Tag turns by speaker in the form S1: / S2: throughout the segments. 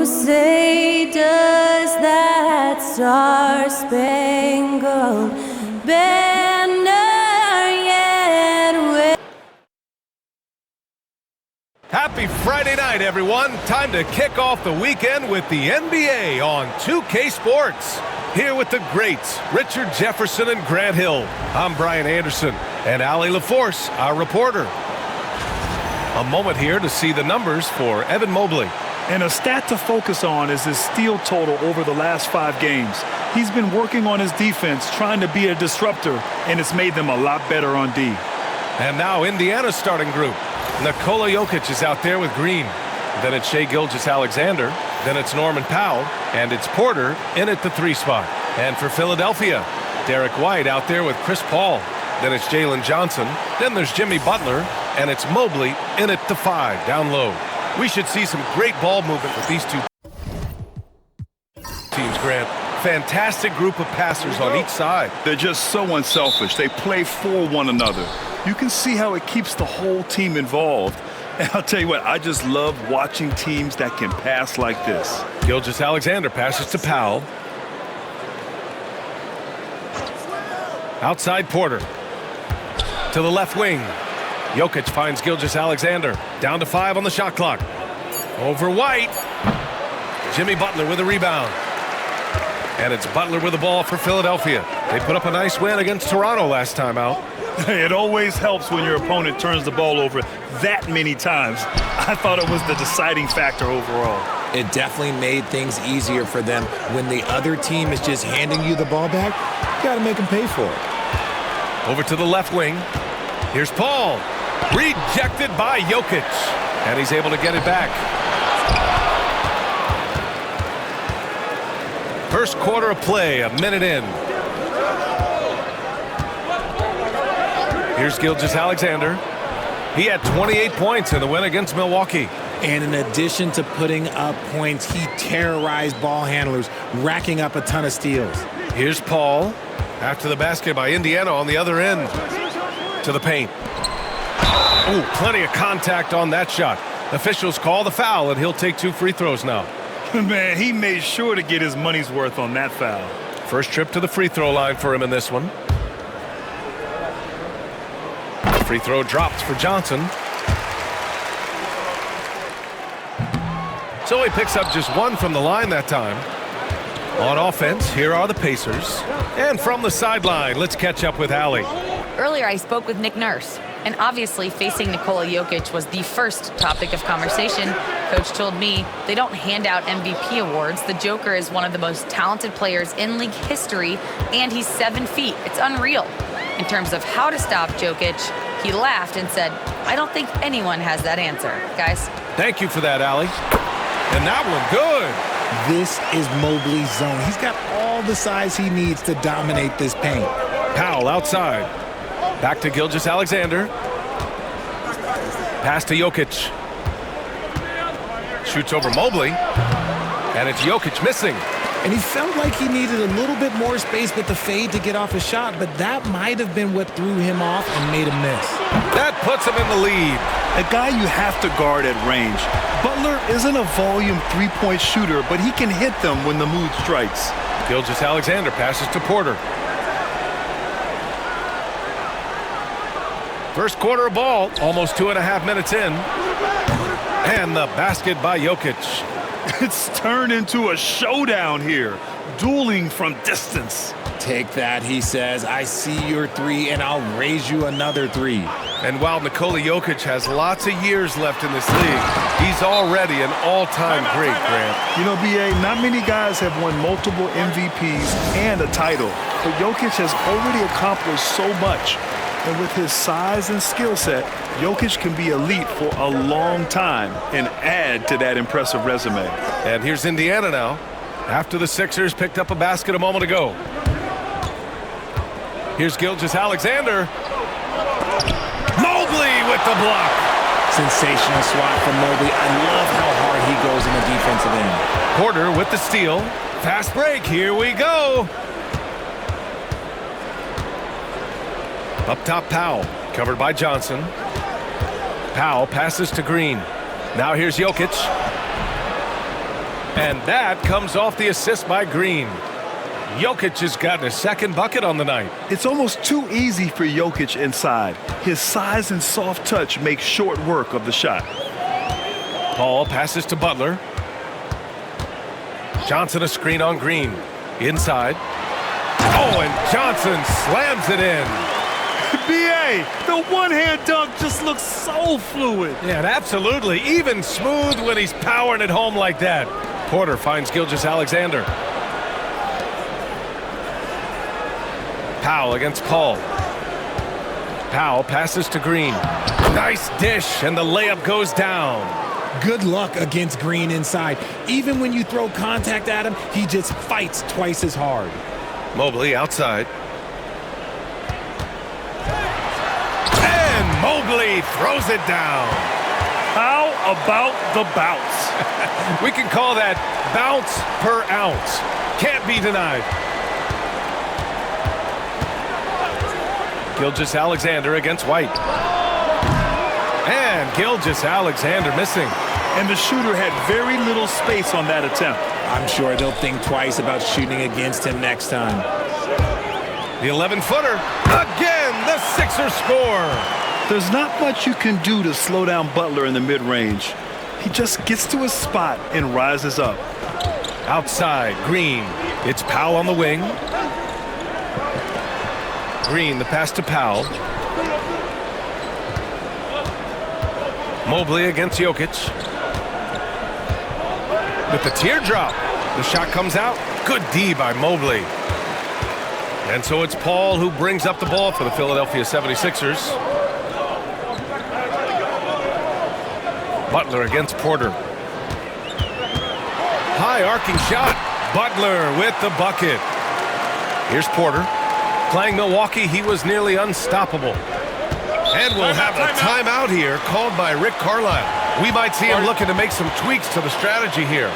S1: say, does that star-spangled banner yet wave?
S2: Happy Friday night, everyone. Time to kick off the weekend with the NBA on 2K Sports. Here with the greats, Richard Jefferson and Grant Hill. I'm Brian Anderson, and Allie LaForce, our reporter. A moment here to see the numbers for Evan Mobley.
S3: And a stat to focus on is his steal total over the last 5 games. He's been working on his defense, trying to be a disruptor, and it's made them a lot better on D.
S2: And now Indiana's starting group. Nikola Jokic is out there with Green. Then it's Shai Gilgeous-Alexander. Then it's Norman Powell. And it's Porter in at the 3 spot. And for Philadelphia, Derek White out there with Chris Paul. Then it's Jalen Johnson. Then there's Jimmy Butler. And it's Mobley in at the 5 down low. We should see some great ball movement with these two teams, Grant. Fantastic group of passers on each side.
S3: They're just so unselfish. They play for one another. You can see how it keeps the whole team involved. And I'll tell you what, I just love watching teams that can pass like this.
S2: Gilgeous-Alexander passes to Powell. Outside Porter. To the left wing. Jokic finds Gilgeous-Alexander. Down to 5 on the shot clock. Over White. Jimmy Butler with a rebound. And it's Butler with the ball for Philadelphia. They put up a nice win against Toronto last time out.
S3: It always helps when your opponent turns the ball over that many times. I thought it was the deciding factor overall.
S4: It definitely made things easier for them. When the other team is just handing you the ball back, you got to make them pay for it.
S2: Over to the left wing. Here's Paul. Rejected by Jokic. And he's able to get it back. First quarter of play, a minute in. Here's Gilgeous-Alexander. He had 28 points in the win against Milwaukee.
S4: And in addition to putting up points, he terrorized ball handlers, racking up a ton of steals.
S2: Here's Paul. After the basket by Indiana on the other end. To the paint. Oh, plenty of contact on that shot. Officials call the foul, and he'll take 2 free throws now.
S3: Man, he made sure to get his money's worth on that foul.
S2: First trip to the free throw line for him in this one. Free throw dropped for Johnson. So he picks up just 1 from the line that time. On offense, here are the Pacers. And from the sideline, let's catch up with Allie.
S5: Earlier, I spoke with Nick Nurse, and obviously facing Nikola Jokic was the first topic of conversation. Coach told me they don't hand out MVP awards. The Joker is one of the most talented players in league history, and he's 7 feet. It's unreal. In terms of how to stop Jokic, he laughed and said, I don't think anyone has that answer, guys.
S2: Thank you for that, Allie. And that one, good.
S4: This is Mobley's zone. He's got all the size he needs to dominate this paint.
S2: Powell outside. Back to Gilgeous-Alexander. Pass to Jokic. Shoots over Mobley. And it's Jokic missing.
S4: And he felt like he needed a little bit more space with the fade to get off a shot, but that might have been what threw him off and made him miss.
S2: That puts him in the lead.
S3: A guy you have to guard at range. Butler isn't a volume 3-point shooter, but he can hit them when the mood strikes.
S2: Gilgeous-Alexander passes to Porter. First quarter of ball, almost 2.5 minutes in. And the basket by Jokic.
S3: It's turned into a showdown here, dueling from distance.
S4: Take that, he says. I see your 3, and I'll raise you another 3.
S2: And while Nikola Jokic has lots of years left in this league, he's already an all-time great, Grant.
S3: You know, B.A., not many guys have won multiple MVPs and a title, but Jokic has already accomplished so much. And with his size and skill set, Jokic can be elite for a long time and add to that impressive resume.
S2: And here's Indiana now, after the Sixers picked up a basket a moment ago. Here's Gilgeous-Alexander. Mobley with the block.
S4: Sensational swat from Mobley. I love how hard he goes in the defensive end.
S2: Porter with the steal. Fast break, here we go. Up top, Powell, covered by Johnson. Powell passes to Green. Now here's Jokic. And that comes off the assist by Green. Jokic has gotten his second bucket on the night.
S3: It's almost too easy for Jokic inside. His size and soft touch make short work of the shot.
S2: Paul passes to Butler. Johnson a screen on Green. Inside. Oh, and Johnson slams it in.
S3: BA, the one-hand dunk just looks so fluid.
S2: Yeah, absolutely. Even smooth when he's powering it home like that. Porter finds Gilgeous-Alexander. Powell against Paul. Powell passes to Green. Nice dish, and the layup goes down.
S4: Good luck against Green inside. Even when you throw contact at him, he just fights twice as hard.
S2: Mobley outside. And Mobley throws it down.
S3: How about the bounce?
S2: We can call that bounce per ounce. Can't be denied. Gilgeous-Alexander against White. And Gilgeous-Alexander missing.
S3: And the shooter had very little space on that attempt.
S4: I'm sure they'll think twice about shooting against him next time.
S2: The 11-footer. Again, the Sixers score.
S3: There's not much you can do to slow down Butler in the mid-range. He just gets to his spot and rises up.
S2: Outside, Green. It's Powell on the wing. Green, the pass to Powell. Mobley against Jokic. With the teardrop. The shot comes out. Good D by Mobley. And so it's Paul who brings up the ball for the Philadelphia 76ers. Butler against Porter. High arcing shot. Butler with the bucket. Here's Porter. Playing Milwaukee, he was nearly unstoppable. And we'll have a timeout here called by Rick Carlisle. We might see him looking to make some tweaks to the strategy here.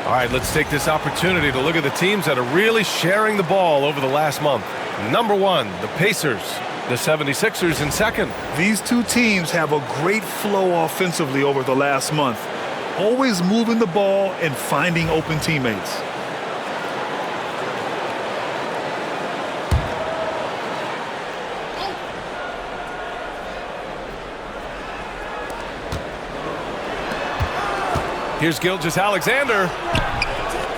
S2: All right, let's take this opportunity to look at the teams that are really sharing the ball over the last month. Number one, the Pacers. The 76ers in second.
S3: These two teams have a great flow offensively over the last month. Always moving the ball and finding open teammates.
S2: Here's Gilgeous-Alexander.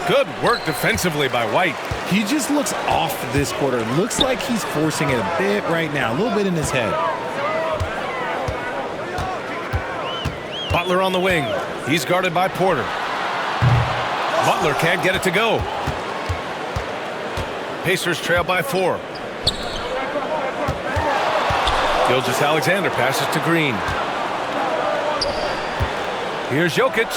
S2: Good work defensively by White.
S4: He just looks off this quarter. Looks like he's forcing it a bit right now, a little bit in his head.
S2: Butler on the wing. He's guarded by Porter. Butler can't get it to go. Pacers trail by 4. Gilgeous-Alexander passes to Green. Here's Jokic.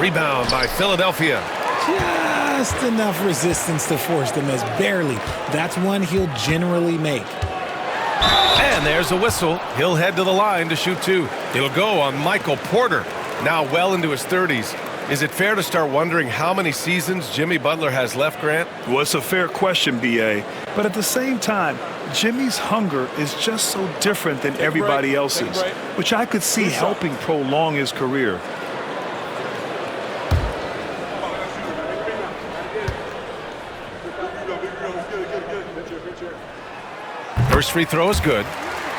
S2: Rebound by Philadelphia.
S4: Just enough resistance to force the miss. Barely. That's one he'll generally make.
S2: And there's a whistle. He'll head to the line to shoot 2. It'll go on Michael Porter, now well into his 30s. Is it fair to start wondering how many seasons Jimmy Butler has left, Grant?
S3: Well, it's a fair question, B.A. But at the same time, Jimmy's hunger is just so different than everybody else's, which I could see helping prolong his career.
S2: First free throw is good.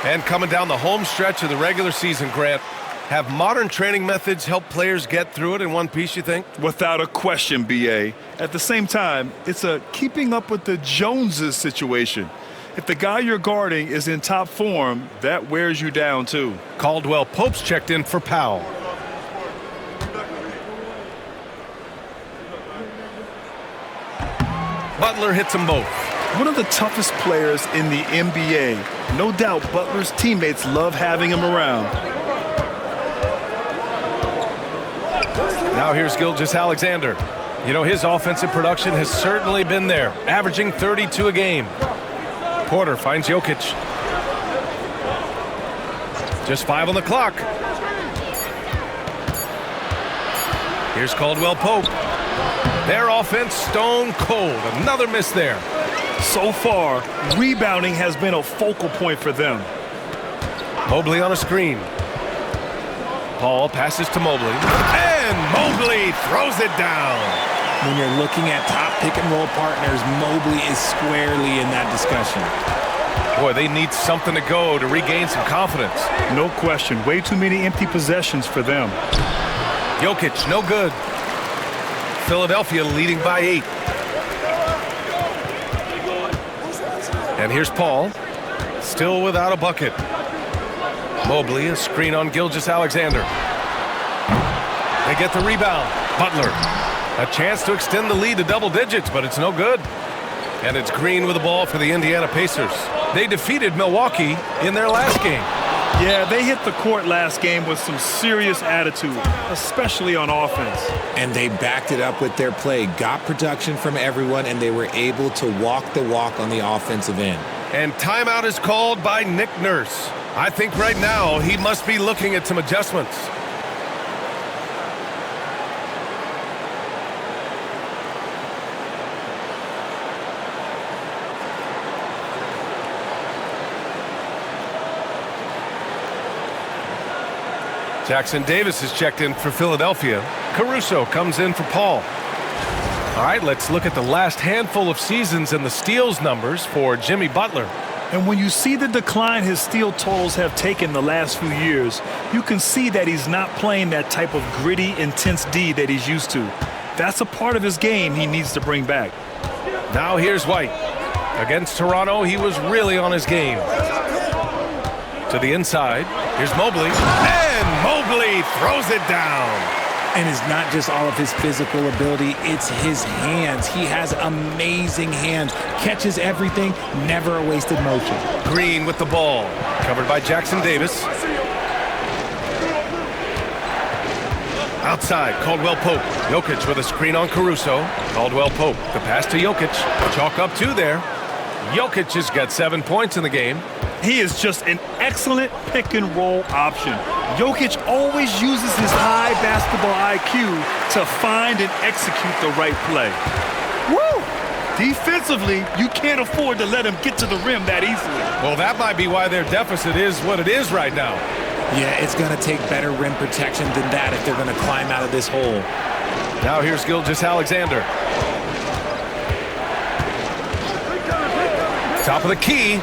S2: And coming down the home stretch of the regular season, Grant, have modern training methods helped players get through it in one piece, you think?
S3: Without a question, B.A. At the same time, it's a keeping up with the Joneses situation. If the guy you're guarding is in top form, that wears you down too.
S2: Caldwell Pope's checked in for Powell. Butler hits them both.
S3: One of the toughest players in the NBA. No doubt Butler's teammates love having him around.
S2: Now here's Gilgeous-Alexander. You know, his offensive production has certainly been there, averaging 32 a game. Porter finds Jokic. Just 5 on the clock. Here's Caldwell Pope. Their offense stone cold. Another miss there.
S3: So far, rebounding has been a focal point for them.
S2: Mobley on a screen. Paul passes to Mobley. And Mobley throws it down.
S4: When you're looking at top pick-and-roll partners, Mobley is squarely in that discussion.
S2: Boy, they need something to go to regain some confidence.
S3: No question. Way too many empty possessions for them.
S2: Jokic, no good. Philadelphia leading by 8. And here's Paul, still without a bucket. Mobley, a screen on Gilgeous-Alexander. They get the rebound. Butler, a chance to extend the lead to double digits, but it's no good. And it's Green with the ball for the Indiana Pacers. They defeated Milwaukee in their last game.
S3: Yeah, they hit the court last game with some serious attitude, especially on offense.
S4: And they backed it up with their play, got production from everyone, and they were able to walk the walk on the offensive end.
S2: And timeout is called by Nick Nurse. I think right now he must be looking at some adjustments. Jackson Davis is checked in for Philadelphia. Caruso comes in for Paul. All right, let's look at the last handful of seasons and the steals numbers for Jimmy Butler.
S3: And when you see the decline his steal totals have taken the last few years, you can see that he's not playing that type of gritty, intense D that he's used to. That's a part of his game he needs to bring back.
S2: Now here's White. Against Toronto, he was really on his game. To the inside, here's Mobley. And Mobley throws it down.
S4: And it's not just all of his physical ability, it's his hands. He has amazing hands, catches everything, never a wasted motion.
S2: Green with the ball, covered by Jackson Davis. Outside, Caldwell Pope. Jokic with a screen on Caruso. Caldwell Pope, the pass to Jokic. Chalk up 2 there. Jokic has got 7 points in the game.
S3: He is just an excellent pick-and-roll option. Jokic always uses his high basketball IQ to find and execute the right play. Woo! Defensively, you can't afford to let him get to the rim that easily.
S2: Well, that might be why their deficit is what it is right now.
S4: Yeah, it's going to take better rim protection than that if they're going to climb out of this hole.
S2: Now here's Gilgeous-Alexander. Top of the key.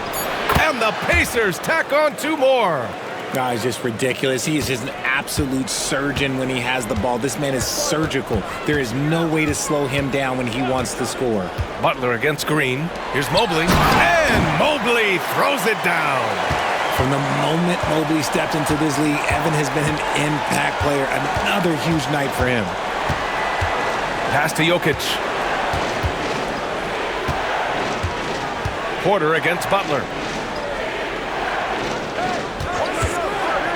S2: And the Pacers tack on 2 more.
S4: No, it's just ridiculous. He is just an absolute surgeon when he has the ball. This man is surgical. There is no way to slow him down when he wants to score.
S2: Butler against Green. Here's Mobley. And Mobley throws it down.
S4: From the moment Mobley stepped into this league, Evan has been an impact player. Another huge night for him.
S2: Pass to Jokic. Porter against Butler.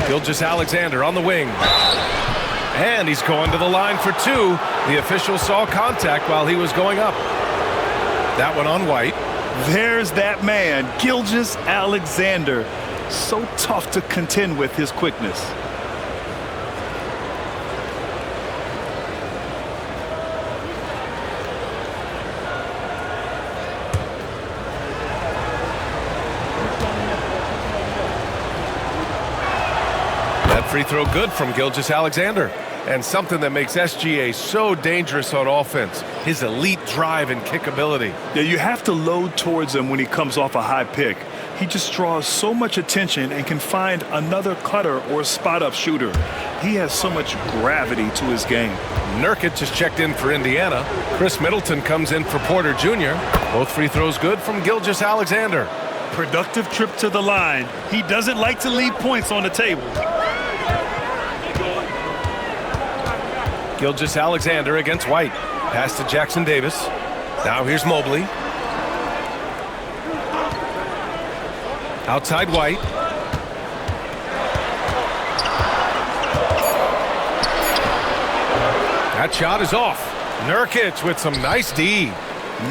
S2: Gilgeous-Alexander on the wing. And he's going to the line for 2. The official saw contact while he was going up. That one on White.
S3: There's that man, Gilgeous-Alexander. So tough to contend with his quickness.
S2: free throw good from Gilgeous-Alexander. And something that makes SGA so dangerous on offense, his elite drive and kick ability.
S3: Yeah, you have to load towards him when he comes off a high pick. He just draws so much attention and can find another cutter or spot-up shooter. He has so much gravity to his game.
S2: Nurkic just checked in for Indiana. Chris Middleton comes in for Porter Jr. Both free throws good from Gilgeous-Alexander.
S3: Productive trip to the line. He doesn't like to leave points on the table.
S2: Gilgeous-Alexander against White. Pass to Jackson Davis. Now here's Mobley. Outside White. That shot is off. Nurkic with some nice D.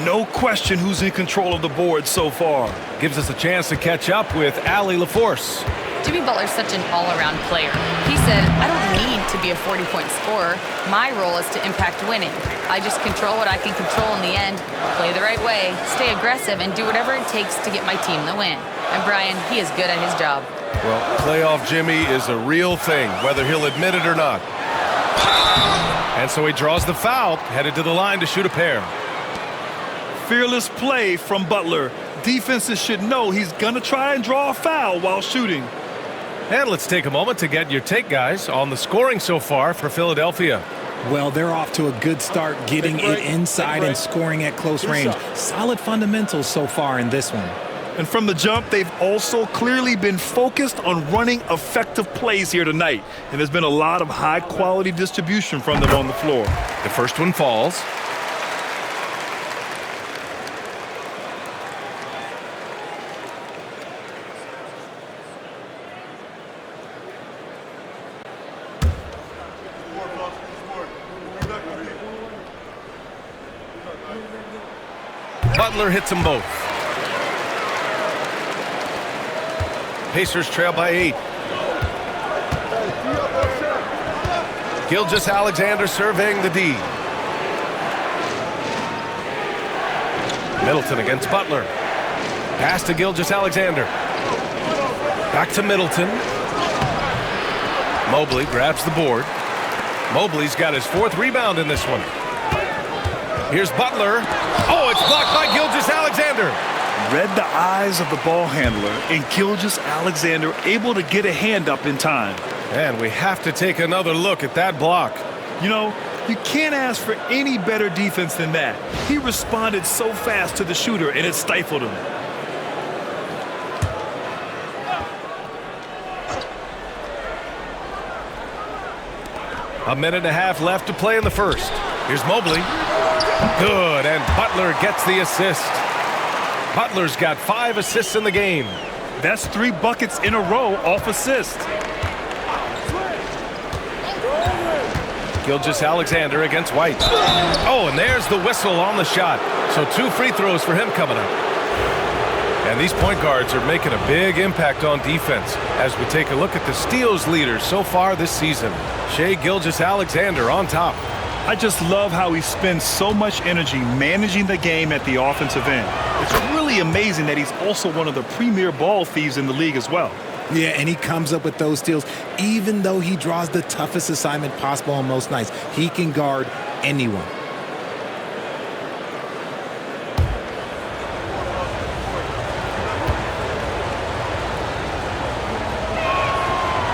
S3: No question who's in control of the board so far.
S2: Gives us a chance to catch up with Allie LaForce.
S5: Jimmy Butler's such an all-around player. He said, I don't need to be a 40-point scorer. My role is to impact winning. I just control what I can control in the end, play the right way, stay aggressive, and do whatever it takes to get my team the win. And Brian, he is good at his job.
S2: Well, playoff Jimmy is a real thing, whether he'll admit it or not. And so he draws the foul, headed to the line to shoot a pair.
S3: Fearless play from Butler. Defenses should know he's going to try and draw a foul while shooting.
S2: And let's take a moment to get your take, guys, on the scoring so far for Philadelphia.
S4: Well, they're off to a good start getting it inside and scoring at close range. Solid fundamentals so far in this one.
S3: And from the jump, they've also clearly been focused on running effective plays here tonight. And there's been a lot of high-quality distribution from them on the floor.
S2: The first one falls. Butler hits them both. Pacers trail by 8. Gilgeous-Alexander surveying the D. Middleton against Butler. Pass to Gilgeous-Alexander. Back to Middleton. Mobley grabs the board. Mobley's got his 4th rebound in this one. Here's Butler. Oh, it's blocked by Gilgeous-Alexander.
S3: Read the eyes of the ball handler, and Gilgeous-Alexander able to get a hand up in time.
S2: And we have to take another look at that block.
S3: You know, you can't ask for any better defense than that. He responded so fast to the shooter, and it stifled him.
S2: A minute and a half left to play in the first. Here's Mobley. Good, and Butler gets the assist. Butler's got 5 assists in the game.
S3: That's 3 buckets in a row off assist.
S2: Gilgeous-Alexander against White. Oh, and there's the whistle on the shot. So 2 free throws for him coming up. And these point guards are making a big impact on defense as we take a look at the steals leaders so far this season. Shai Gilgeous-Alexander on top.
S3: I just love how he spends so much energy managing the game at the offensive end. It's really amazing that he's also one of the premier ball thieves in the league as well.
S4: Yeah, and he comes up with those steals even though he draws the toughest assignment possible on most nights. He can guard anyone.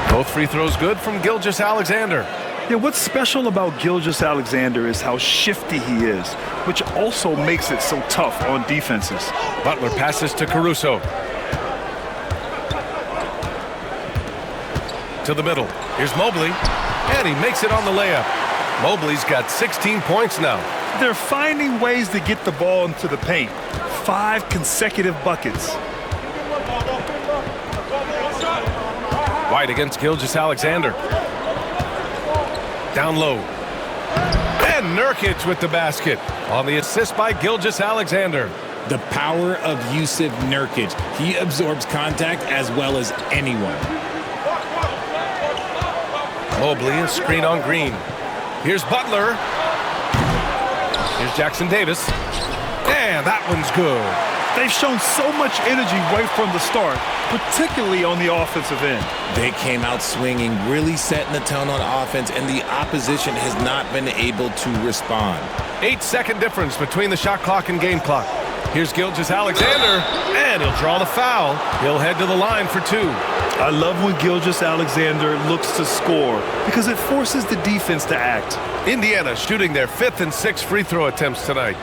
S2: Both free throws good from Gilgeous-Alexander.
S3: Yeah, what's special about Gilgeous-Alexander is how shifty he is, which also makes it so tough on defenses.
S2: Butler passes to Caruso. To the middle. Here's Mobley. And he makes it on the layup. Mobley's got 16 points now.
S3: They're finding ways to get the ball into the paint. 5 consecutive buckets.
S2: White against Gilgeous-Alexander. Down low. And Nurkic with the basket on the assist by Gilgeous-Alexander.
S4: The power of Yusuf Nurkic. He absorbs contact as well as anyone.
S2: Mobley, a screen on Green. Here's Butler. Here's Jackson Davis. And that one's good.
S3: They've shown so much energy right from the start, particularly on the offensive end.
S4: They came out swinging, really setting the tone on offense, and the opposition has not been able to respond.
S2: 8-second difference between the shot clock and game clock. Here's Gilgeous-Alexander, and he'll draw the foul. He'll head to the line for 2.
S3: I love when Gilgeous-Alexander looks to score because it forces the defense to act.
S2: Indiana shooting their 5th and 6th free throw attempts tonight.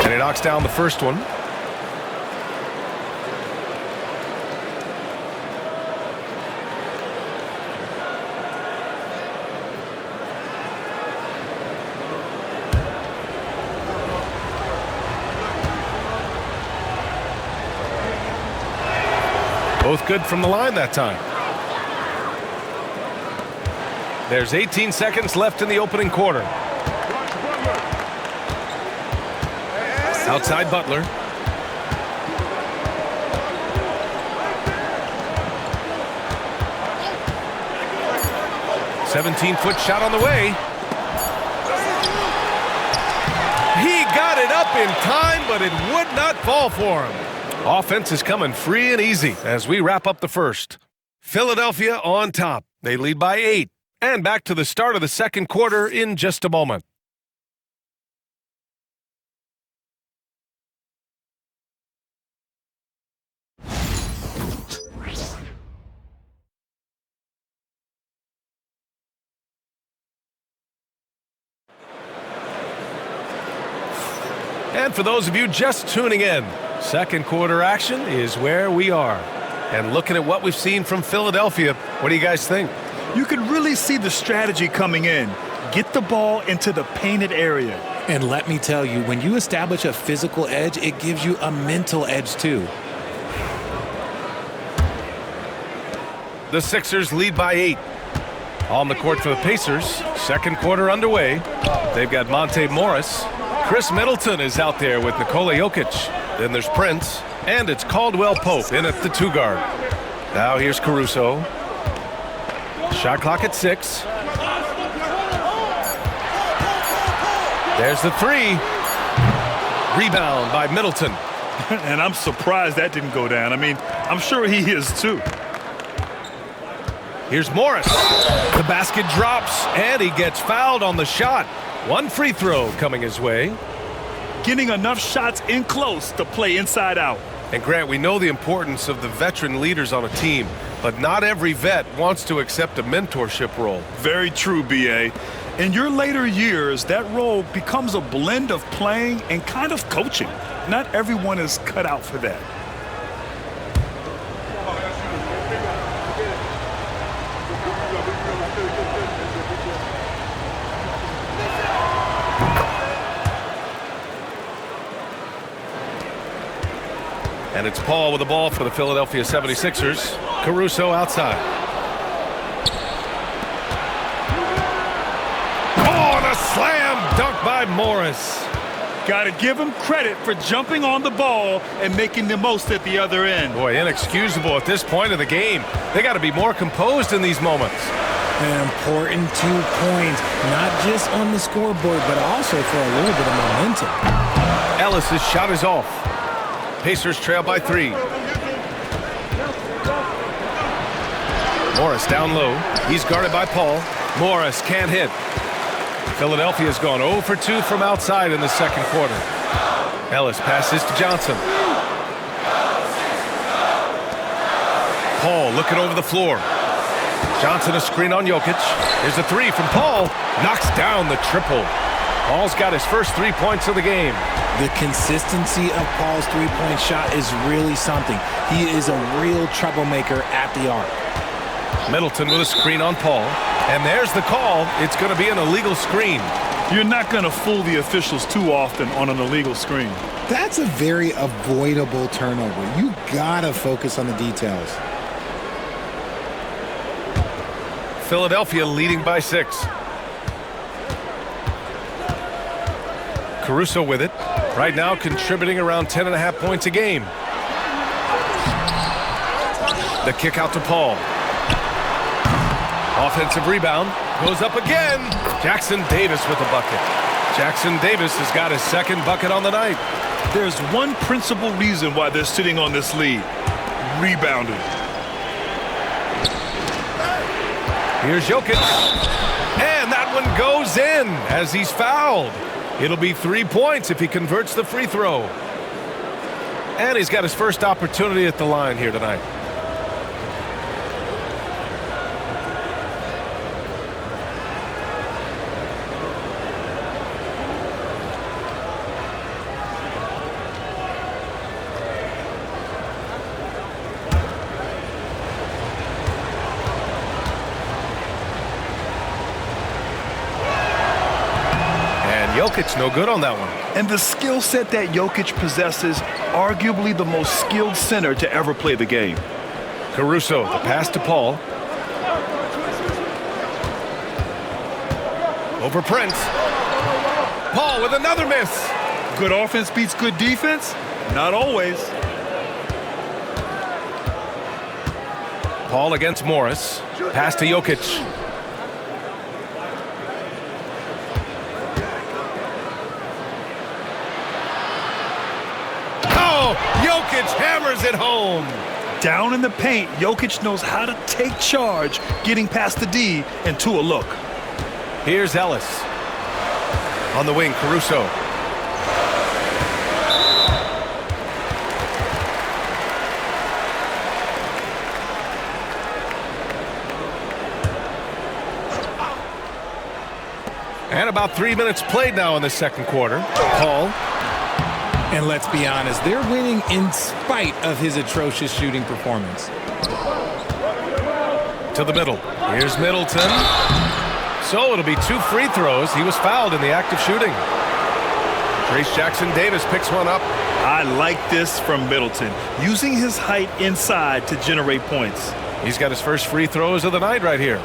S2: And he knocks down the first one. Both good from the line that time. There's 18 seconds left in the opening quarter. Outside Butler. "17-foot shot on the way. He got it up in time, but it would not fall for him. Offense is coming free and easy as we wrap up the first. Philadelphia on top. They lead by 8. And back to the start of the second quarter in just a moment. And for those of you just tuning in, second quarter action is where we are. And looking at what we've seen from Philadelphia, what do you guys think?
S3: You can really see the strategy coming in. Get the ball into the painted area.
S4: And let me tell you, when you establish a physical edge, it gives you a mental edge too.
S2: The Sixers lead by 8. On the court for the Pacers, second quarter underway. They've got Monte Morris. Chris Middleton is out there with Nikola Jokic. Then there's Prince, and it's Caldwell Pope in at the 2 guard. Now here's Caruso. Shot clock at 6. There's the 3. Rebound by Middleton.
S3: And I'm surprised that didn't go down. I mean, I'm sure he is too.
S2: Here's Morris. The basket drops, and he gets fouled on the shot. One free throw coming his way.
S3: Getting enough shots in close to play inside out.
S2: And Grant, we know the importance of the veteran leaders on a team, but not every vet wants to accept a mentorship role.
S3: Very true, B.A. In your later years, that role becomes a blend of playing and kind of coaching. Not everyone is cut out for that.
S2: And it's Paul with the ball for the Philadelphia 76ers. Caruso outside. Oh, and a slam dunk by Morris.
S3: Got to give him credit for jumping on the ball and making the most at the other end.
S2: Boy, inexcusable at this point of the game. They got to be more composed in these moments.
S4: An important 2 points, not just on the scoreboard, but also for a little bit of momentum.
S2: Ellis's shot is off. Pacers trail by 3. Morris down low. He's guarded by Paul. Morris can't hit. Philadelphia's gone 0 for 2 from outside in the second quarter. Ellis passes to Johnson. Paul looking over the floor. Johnson a screen on Jokic. There's a 3 from Paul. Knocks down the triple. Paul's got his first 3 points of the game.
S4: The consistency of Paul's three-point shot is really something. He is a real troublemaker at the arc.
S2: Middleton with a screen on Paul. And there's the call. It's going to be an illegal screen.
S3: You're not going to fool the officials too often on an illegal screen.
S4: That's a very avoidable turnover. You gotta focus on the details.
S2: Philadelphia leading by 6. Caruso with it. Right now contributing around 10.5 points a game. The kick out to Paul. Offensive rebound. Goes up again. Jackson Davis with a bucket. Jackson Davis has got his second bucket on the night.
S3: There's one principal reason why they're sitting on this lead. Rebounding.
S2: Here's Jokic. And that one goes in as he's fouled. It'll be 3 points if he converts the free throw. And he's got his first opportunity at the line here tonight. Jokic no good on that one.
S3: And the skill set that Jokic possesses, arguably the most skilled center to ever play the game.
S2: Caruso, the pass to Paul. Over Prince. Paul with another miss.
S3: Good offense beats good defense? Not always.
S2: Paul against Morris. Pass to Jokic. Jokic hammers it home.
S3: Down in the paint, Jokic knows how to take charge, getting past the D and to a look.
S2: Here's Ellis. On the wing, Caruso. And about 3 minutes played now in the second quarter. Paul.
S4: And let's be honest, they're winning in spite of his atrocious shooting performance.
S2: To the middle. Here's Middleton. So it'll be 2 free throws. He was fouled in the act of shooting. Trace Jackson Davis picks one up.
S3: I like this from Middleton, using his height inside to generate points.
S2: He's got his first free throws of the night right here.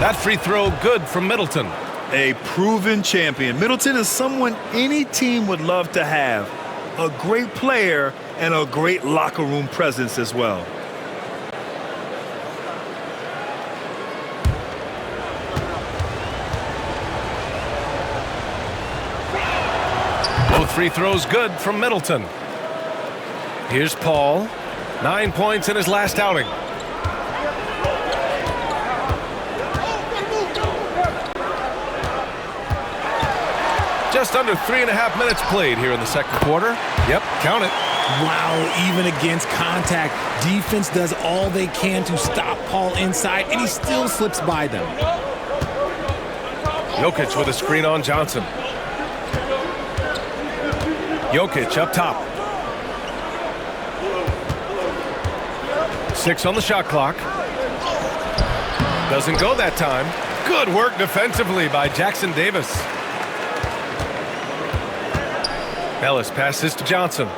S2: That free throw good from Middleton.
S3: A proven champion. Middleton is someone any team would love to have. A great player and a great locker room presence as well.
S2: Both free throws good from Middleton. Here's Paul. 9 points in his last outing. Just under 3.5 minutes played here in the second quarter. Yep, count it.
S4: Wow, even against contact, defense does all they can to stop Paul inside, and he still slips by them.
S2: Jokic with a screen on Johnson. Jokic up top. 6 on the shot clock. Doesn't go that time. Good work defensively by Jackson Davis. Ellis passes to Johnson.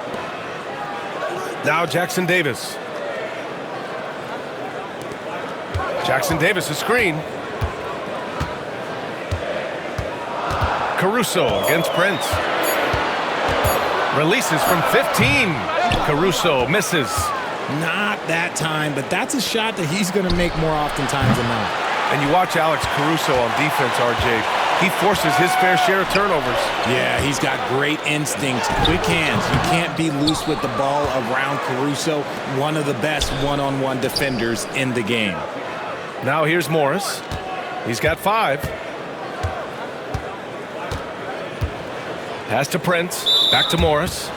S2: Now Jackson Davis. Jackson Davis a screen. Caruso against Prince. Releases from 15. Caruso misses.
S4: Not that time, but that's a shot that he's going to make more oftentimes than not.
S2: And you watch Alex Caruso on defense, RJ. He forces his fair share of turnovers.
S4: Yeah, he's got great instincts, quick hands. You can't be loose with the ball around Caruso, one of the best one-on-one defenders in the game.
S2: Now here's Morris. He's got 5. Pass to Prince. Back to Morris.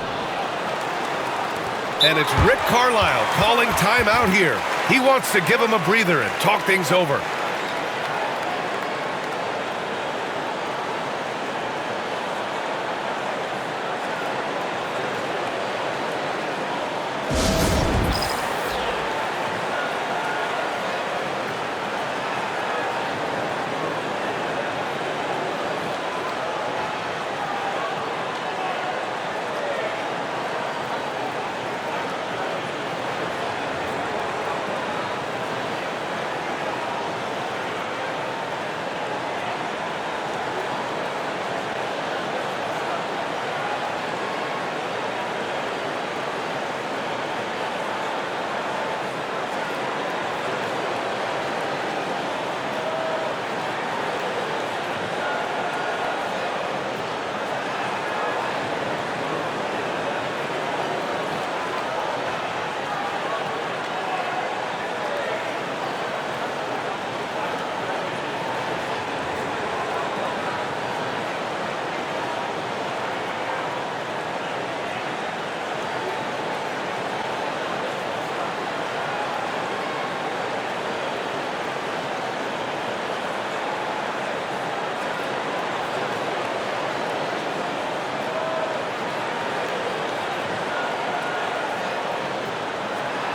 S2: And it's Rick Carlisle calling timeout here. He wants to give him a breather and talk things over.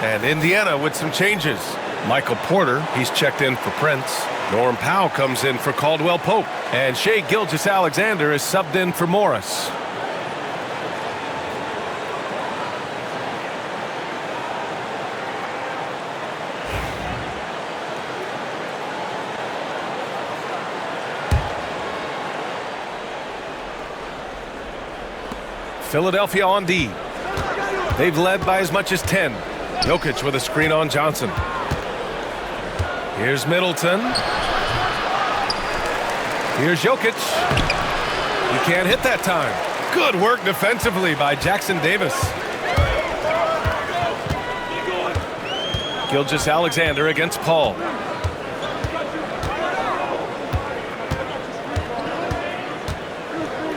S2: And Indiana with some changes. Michael Porter, he's checked in for Prince. Norm Powell comes in for Caldwell Pope. And Shai Gilgeous-Alexander is subbed in for Morris. Philadelphia on D. They've led by as much as 10. Jokic with a screen on Johnson. Here's Middleton. Here's Jokic. He can't hit that time. Good work defensively by Jackson Davis. Gilgeous-Alexander against Paul.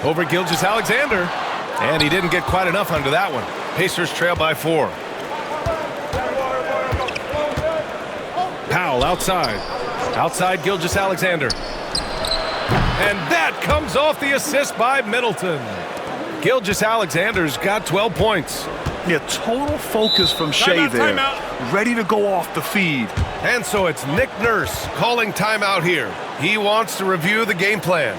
S2: Over Gilgeous-Alexander. And he didn't get quite enough under that one. Pacers trail by 4. Powell outside. Outside Gilgeous-Alexander. And that comes off the assist by Middleton. Gilgeous-Alexander's got 12 points.
S3: Yeah, total focus from Shai there. Ready to go off the feed.
S2: And so it's Nick Nurse calling timeout here. He wants to review the game plan.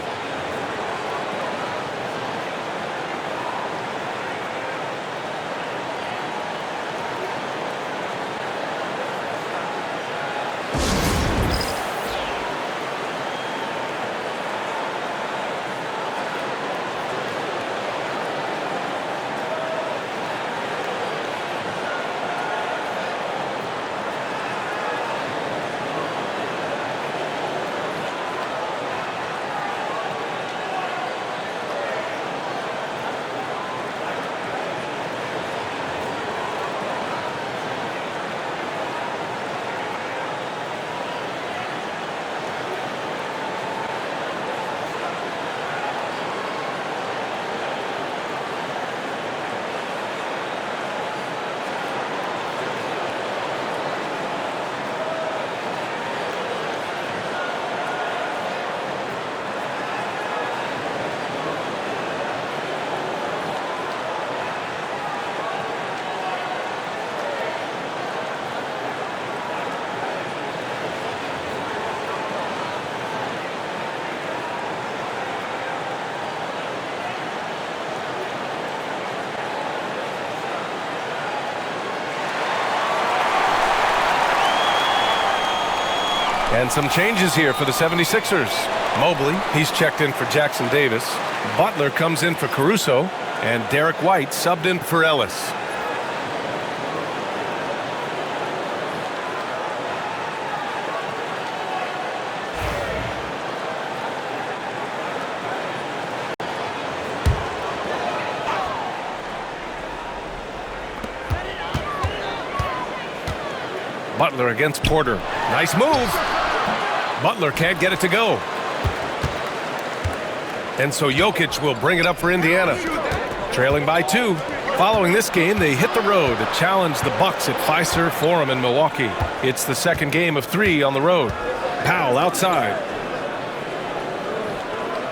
S2: And some changes here for the 76ers. Mobley, he's checked in for Jackson Davis. Butler comes in for Caruso. And Derek White subbed in for Ellis. Butler against Porter. Nice move. Butler can't get it to go. And so Jokic will bring it up for Indiana. Trailing by 2. Following this game, they hit the road to challenge the Bucks at Fiserv Forum in Milwaukee. It's the second game of 3 on the road. Powell outside.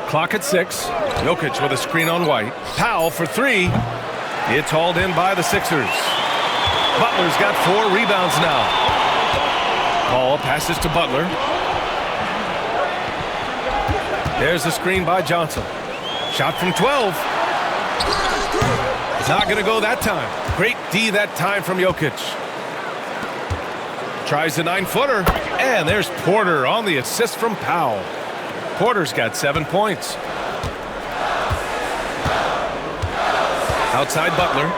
S2: Clock at 6. Jokic with a screen on White. Powell for 3. It's hauled in by the Sixers. Butler's got 4 rebounds now. Paul passes to Butler. There's the screen by Johnson. Shot from 12. Not going to go that time. Great D that time from Jokic. Tries the 9-footer. And there's Porter on the assist from Powell. Porter's got 7 points. Outside Butler.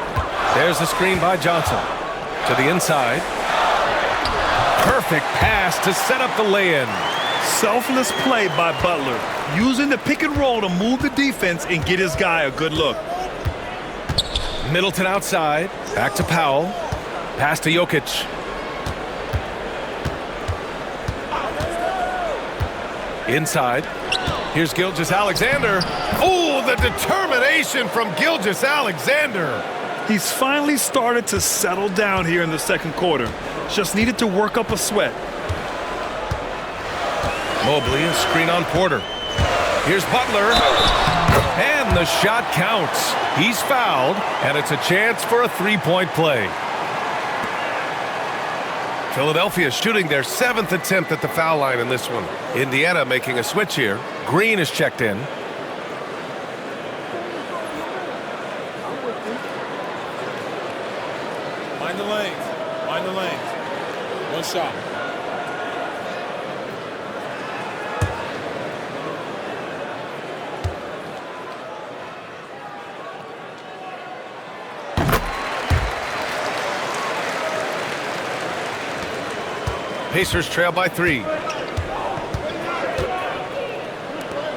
S2: There's the screen by Johnson. To the inside. Perfect pass to set up the lay-in.
S3: Selfless play by Butler, using the pick and roll to move the defense and get his guy a good look.
S2: Middleton outside, back to Powell, pass to Jokic. Inside, here's Gilgeous-Alexander. Oh, the determination from Gilgeous-Alexander.
S3: He's finally started to settle down here in the second quarter. Just needed to work up a sweat.
S2: Mobley, a screen on Porter. Here's Butler. And the shot counts. He's fouled, and it's a chance for a 3-point play. Philadelphia shooting their 7th attempt at the foul line in this one. Indiana making a switch here. Green is checked in.
S6: Mind the lanes. Mind the lanes. One shot.
S2: Pacers trail by 3.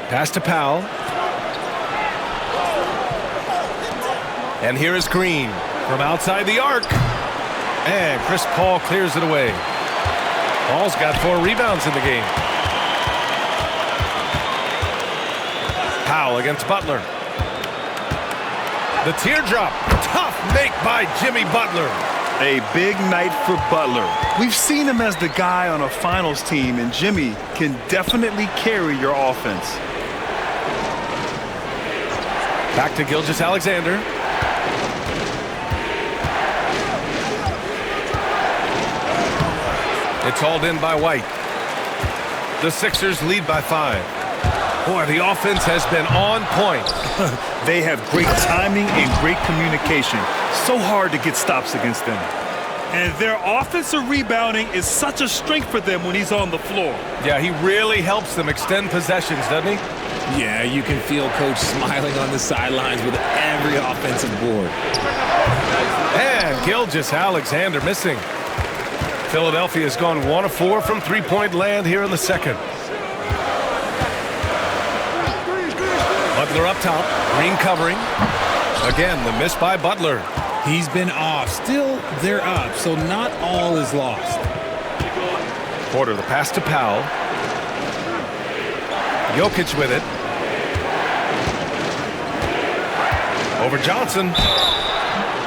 S2: Pass to Powell. And here is Green from outside the arc. And Chris Paul clears it away. Paul's got 4 rebounds in the game. Powell against Butler. The teardrop. Tough make by Jimmy Butler.
S3: A big night for Butler. We've seen him as the guy on a finals team, and Jimmy can definitely carry your offense.
S2: Back to Gilgeous-Alexander. It's hauled in by White. The Sixers lead by 5. Boy, the offense has been on point.
S3: They have great timing and great communication. So hard to get stops against them. And their offensive rebounding is such a strength for them when he's on the floor.
S2: Yeah, he really helps them extend possessions, doesn't he?
S4: Yeah, you can feel Coach smiling on the sidelines with every offensive board.
S2: And Gilgeous-Alexander missing. Philadelphia has gone 1 of 4 from three-point land here in the second. Butler up top. Green covering. Again, the miss by Butler.
S4: He's been off. Still, they're up, so not all is lost.
S2: Porter, the pass to Powell. Jokic with it. Over Johnson.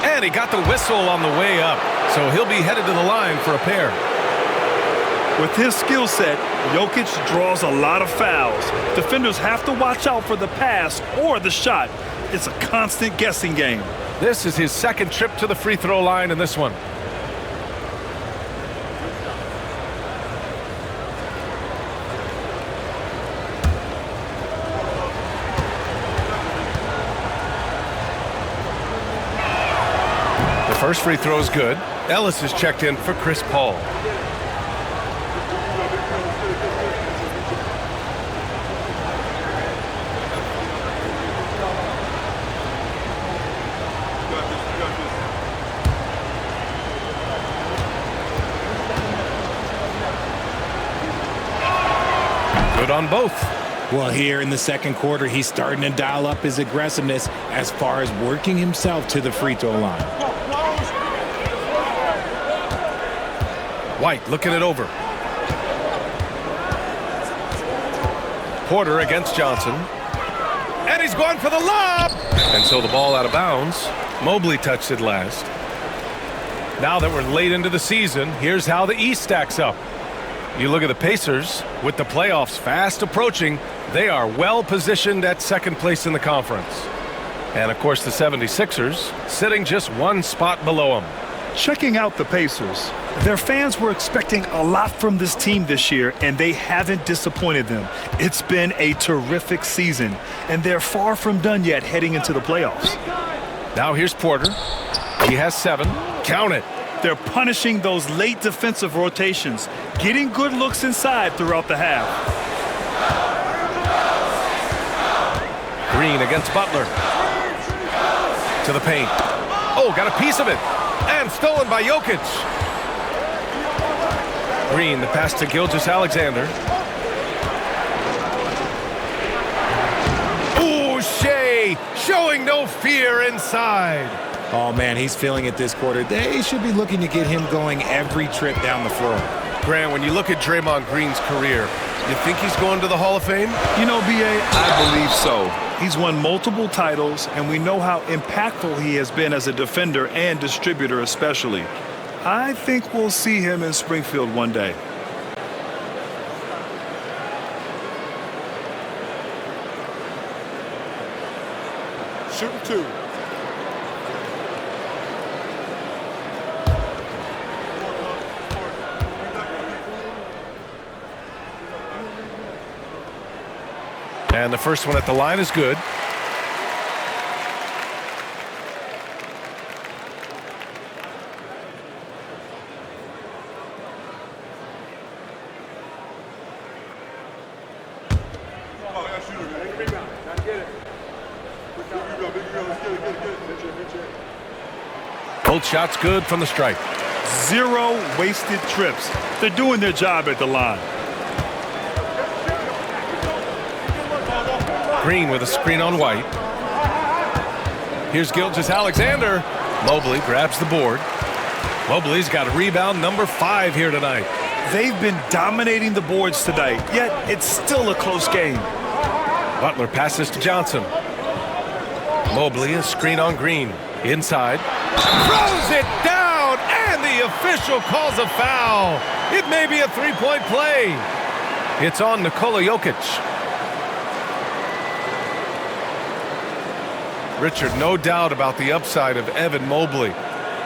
S2: And he got the whistle on the way up. So he'll be headed to the line for a pair.
S3: With his skill set, Jokic draws a lot of fouls. Defenders have to watch out for the pass or the shot. It's a constant guessing game.
S2: This is his second trip to the free throw line in this one. The first free throw is good. Ellis is checked in for Chris Paul. Good on both.
S4: Well, here in the second quarter, he's starting to dial up his aggressiveness as far as working himself to the free throw line.
S2: White looking it over. Porter against Johnson. And he's going for the lob. And so the ball out of bounds. Mobley touched it last. Now that we're late into the season, here's how the East stacks up. You look at the Pacers, with the playoffs fast approaching, they are well positioned at second place in the conference. And of course the 76ers sitting just 1 spot below them.
S3: Checking out the Pacers, their fans were expecting a lot from this team this year, and they haven't disappointed them. It's been a terrific season, and they're far from done yet heading into the playoffs.
S2: Now here's Porter. He has 7. Count it.
S3: They're punishing those late defensive rotations, getting good looks inside throughout the half.
S2: Green against Butler. To the paint. Oh, got a piece of it. And stolen by Jokic. Green, the pass to Gilgeous-Alexander. Ooh, Shea showing no fear inside.
S4: Oh, man, he's feeling it this quarter. They should be looking to get him going every trip down the floor.
S2: Grant, when you look at Draymond Green's career, you think he's going to the Hall of Fame?
S3: You know, B.A., I believe so. He's won multiple titles, and we know how impactful he has been as a defender and distributor especially. I think we'll see him in Springfield one day.
S6: Shooting 2.
S2: And the first one at the line is good. Both shots good from the stripe.
S3: 0 wasted trips. They're doing their job at the line.
S2: Green with a screen on White. Here's Gilgeous-Alexander. Mobley grabs the board. Mobley's got a rebound number 5 here tonight.
S3: They've been dominating the boards tonight, yet it's still a close game.
S2: Butler passes to Johnson. Mobley, a screen on Green. Inside. Throws it down, and the official calls a foul. It may be a three-point play. It's on Nikola Jokic. Richard, no doubt about the upside of Evan Mobley.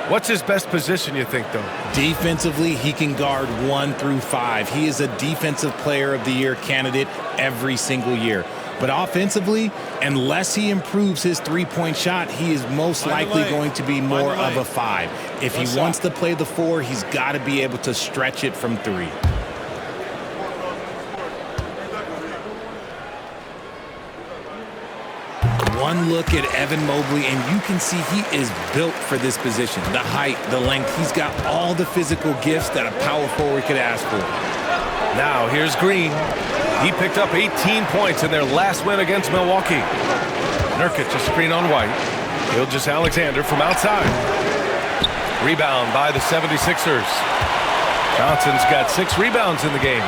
S2: What's his best position, you think, though?
S4: Defensively, he can guard 1 through 5. He is a Defensive Player of the Year candidate every single year. But offensively, unless he improves his three-point shot, he is most likely going to be more of a 5. If he wants to play the 4, he's got to be able to stretch it from 3. One look at Evan Mobley, and you can see he is built for this position. The height, the length, he's got all the physical gifts that a power forward could ask for.
S2: Now here's Green. He picked up 18 points in their last win against Milwaukee. Nurkic a screen on White. Gilgeous-Alexander from outside. Rebound by the 76ers. Johnson's got 6 rebounds in the game.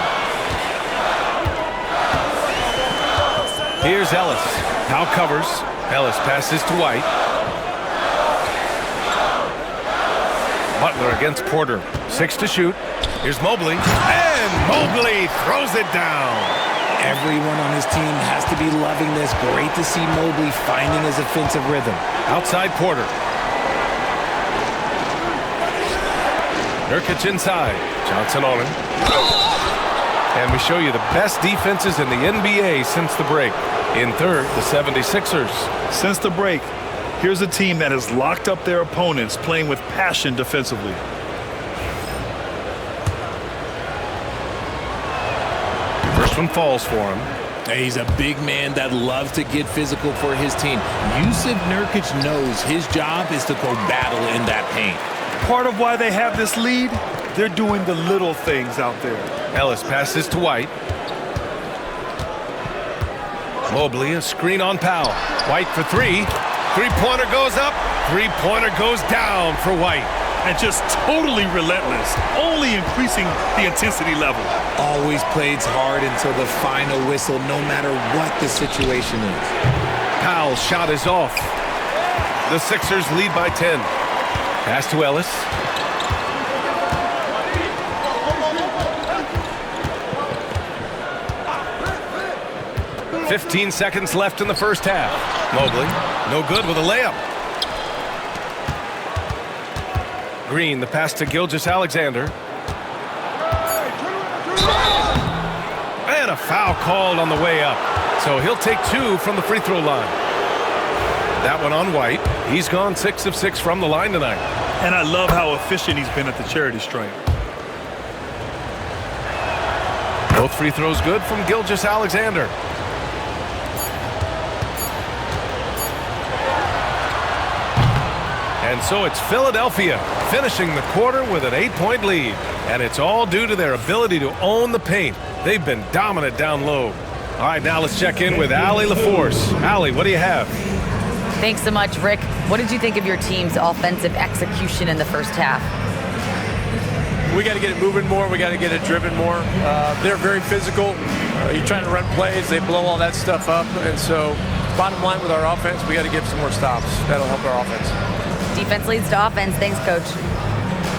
S2: Here's Ellis. Powell covers. Ellis passes to White. Butler against Porter. 6 to shoot. Here's Mobley. And Mobley throws it down.
S4: Everyone on his team has to be loving this. Great to see Mobley finding his offensive rhythm.
S2: Outside Porter. Nurkic inside. Johnson on him. And we show you the best defenses in the NBA since the break. In third, the 76ers.
S3: Since the break, here's a team that has locked up their opponents, playing with passion defensively.
S2: First one falls for him.
S4: He's a big man that loves to get physical for his team. Yusuf Nurkic knows his job is to go battle in that paint.
S3: Part of why they have this lead, they're doing the little things out there.
S2: Ellis passes to White. Mobley, a screen on Powell. White for 3. Three-pointer goes up. Three-pointer goes down for White.
S3: And just totally relentless, only increasing the intensity level.
S4: Always plays hard until the final whistle, no matter what the situation is.
S2: Powell's shot is off. The Sixers lead by 10. Pass to Ellis. "15 seconds left in the first half. Mobley, no good with a layup. Green, the pass to Gilgeous-Alexander. And a foul called on the way up. So he'll take 2 from the free throw line. That one on White. He's gone 6 of 6 from the line tonight.
S3: And I love how efficient he's been at the charity stripe.
S2: Both free throws good from Gilgeous-Alexander. And so it's Philadelphia finishing the quarter with an 8-point lead. And it's all due to their ability to own the paint. They've been dominant down low. All right, now let's check in with Allie LaForce. Allie, what do you have?
S5: Thanks so much, Rick. What did you think of your team's offensive execution in the first half?
S6: We got to get it moving more. We got to get it driven more. They're very physical. You're trying to run plays. They blow all that stuff up. And so bottom line with our offense, we got to get some more stops. That'll help our offense.
S5: Defense leads to offense. Thanks, Coach.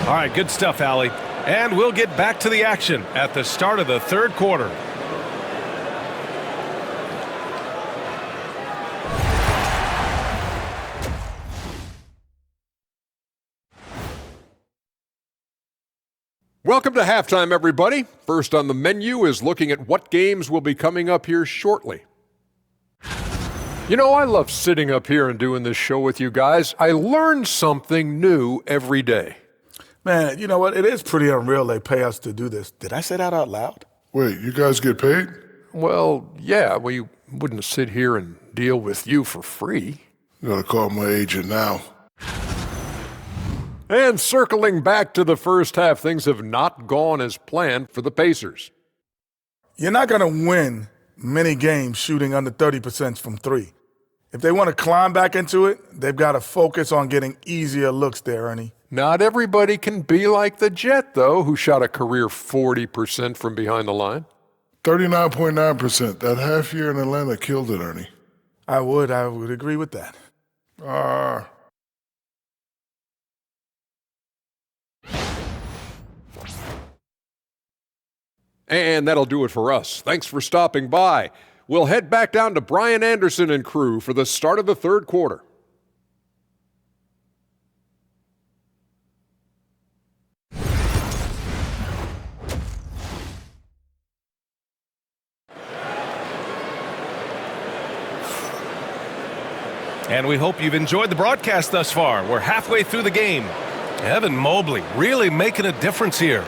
S2: All right, good stuff, Allie. And we'll get back to the action at the start of the third quarter.
S7: Welcome to halftime, everybody. First on the menu is looking at what games will be coming up here shortly. You know, I love sitting up here and doing this show with you guys. I learn something new every day.
S8: Man, you know what? It is pretty unreal they pay us to do this. Did I say that out loud?
S9: Wait, you guys get paid?
S7: Well, yeah, we wouldn't sit here and deal with you for free.
S9: You gotta call my agent now.
S7: And circling back to the first half, things have not gone as planned for the Pacers.
S8: You're not going to win many games shooting under 30% from three. If they want to climb back into it, they've got to focus on getting easier looks there, Ernie.
S7: Not everybody can be like the Jet, though, who shot a career 40% from behind the line.
S9: 39.9%. That half year in Atlanta killed it, Ernie.
S8: I would agree with that.
S7: And that'll do it for us. Thanks for stopping by. We'll head back down to Brian Anderson and crew for the start of the third quarter.
S2: And we hope you've enjoyed the broadcast thus far. We're halfway through the game. Evan Mobley really making a difference here.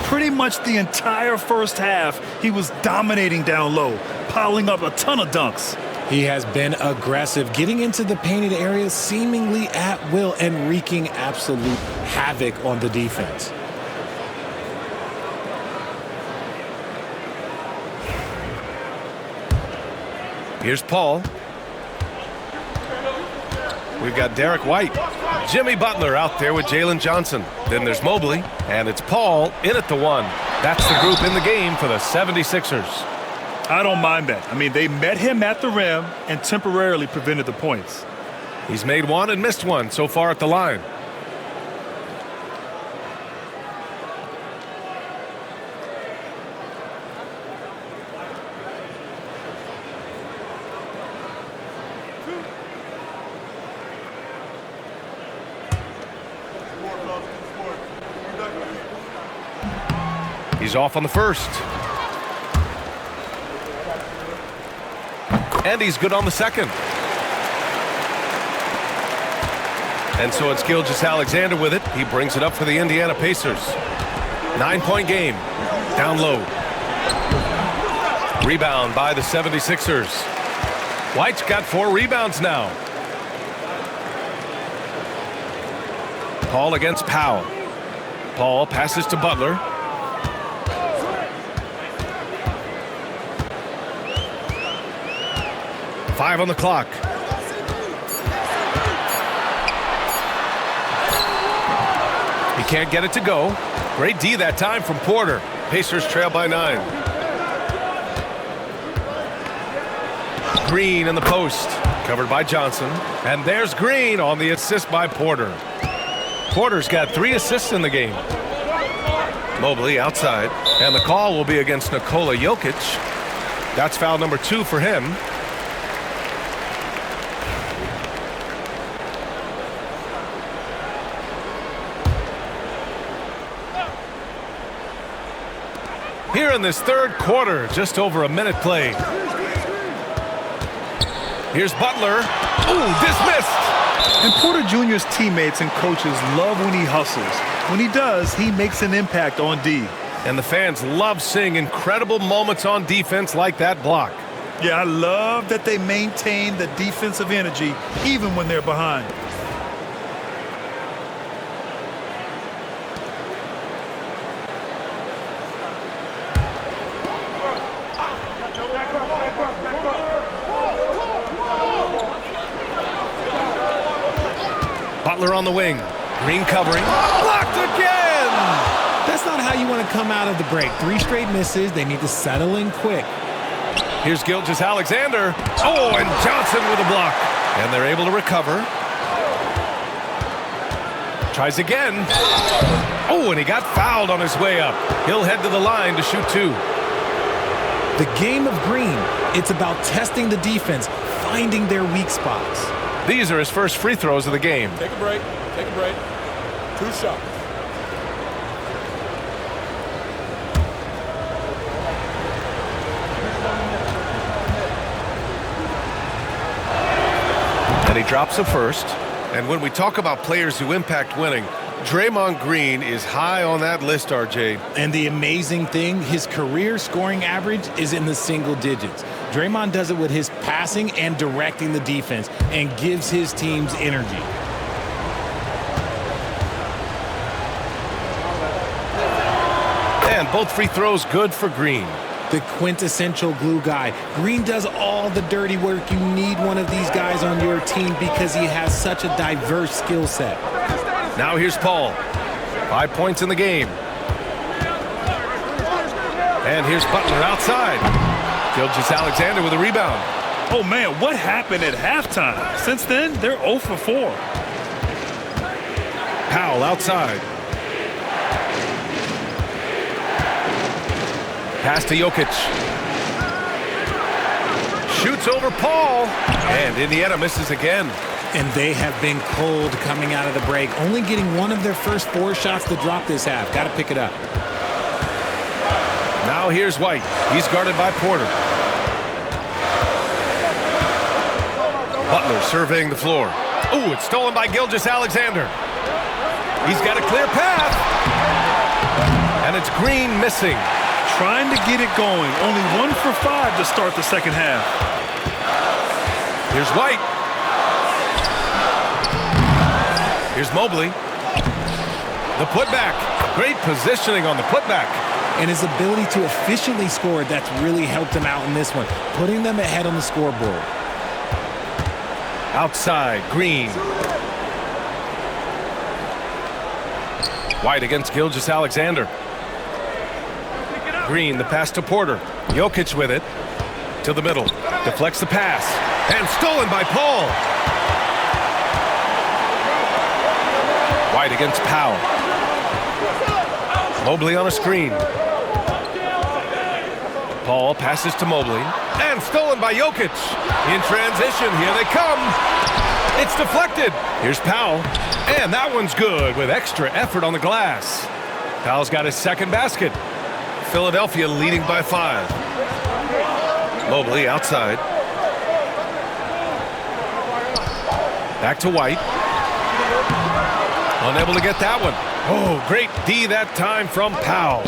S3: Pretty much the entire first half, he was dominating down low, piling up a ton of dunks.
S4: He has been aggressive, getting into the painted areas seemingly at will and wreaking absolute havoc on the defense.
S2: Here's Paul. We've got Derek White. Jimmy Butler out there with Jalen Johnson. Then there's Mobley, and it's Paul in at the one. That's the group in the game for the 76ers.
S3: I don't mind that. I mean, they met him at the rim and temporarily prevented the points.
S2: He's made one and missed one so far at the line. He's off on the first. And he's good on the second. And so it's Gilgeous-Alexander with it. He brings it up for the Indiana Pacers. 9-point game. Down low. Rebound by the 76ers. White's got 4 rebounds now. Paul against Powell. Paul passes to Butler. Five on the clock. He can't get it to go. Great D that time from Porter. Pacers trail by 9. Green in the post. Covered by Johnson. And there's Green on the assist by Porter. Porter's got 3 assists in the game. Mobley outside. And the call will be against Nikola Jokic. That's foul number 2 for him. Here in this third quarter, just over a minute played. Here's Butler. Ooh, dismissed.
S3: And Porter Jr.'s teammates and coaches love when he hustles. When he does, he makes an impact on D.
S2: And the fans love seeing incredible moments on defense like that block.
S3: Yeah, I love that they maintain the defensive energy even when they're behind.
S2: Butler on the wing. Green covering. Blocked again!
S4: That's not how you want to come out of the break. 3 straight misses. They need to settle in quick.
S2: Here's Gilgeous-Alexander. Oh, and Johnson with a block. And they're able to recover. Tries again. Oh, and he got fouled on his way up. He'll head to the line to shoot 2.
S4: The game of Green, it's about testing the defense, finding their weak spots.
S2: These are his first free throws of the game.
S6: Take a break. Take a break. 2 shots.
S2: he drops a first. And when we talk about players who impact winning, Draymond Green is high on that list, RJ.
S4: And the amazing thing, his career scoring average is in the single digits. Draymond does it with his passing and directing the defense and gives his teams energy.
S2: And both free throws good for Green.
S4: The quintessential glue guy. Green does all the dirty work. You need one of these guys on your team because he has such a diverse skill set.
S2: Now here's Paul. 5 points in the game. And here's Butler outside. Gilgeous-Alexander with a rebound.
S3: Oh, man, what happened at halftime? Since then, they're 0 for 4.
S2: Powell outside. Pass to Jokic. Shoots over Paul. And Indiana misses again.
S4: And they have been cold coming out of the break, only getting one of their first 4 shots to drop this half. Got to pick it up.
S2: Now here's White. He's guarded by Porter. Butler surveying the floor. Ooh, it's stolen by Gilgeous-Alexander. He's got a clear path. And it's Green missing.
S3: Trying to get it going. Only 1 for 5 to start the second half.
S2: Here's White. Here's Mobley. The putback. Great positioning on the putback.
S4: And his ability to efficiently score, that's really helped him out in this one, putting them ahead on the scoreboard.
S2: Outside, Green. White against Gilgeous-Alexander. Green, the pass to Porter. Jokic with it. To the middle. Deflects the pass. And stolen by Paul. White against Powell. Mobley on a screen. Paul passes to Mobley. And stolen by Jokic. In transition, here they come. It's deflected. Here's Powell. And that one's good with extra effort on the glass. Powell's got his second basket. Philadelphia leading by 5. Mobley outside. Back to White. Unable to get that one. Oh, great D that time from Powell.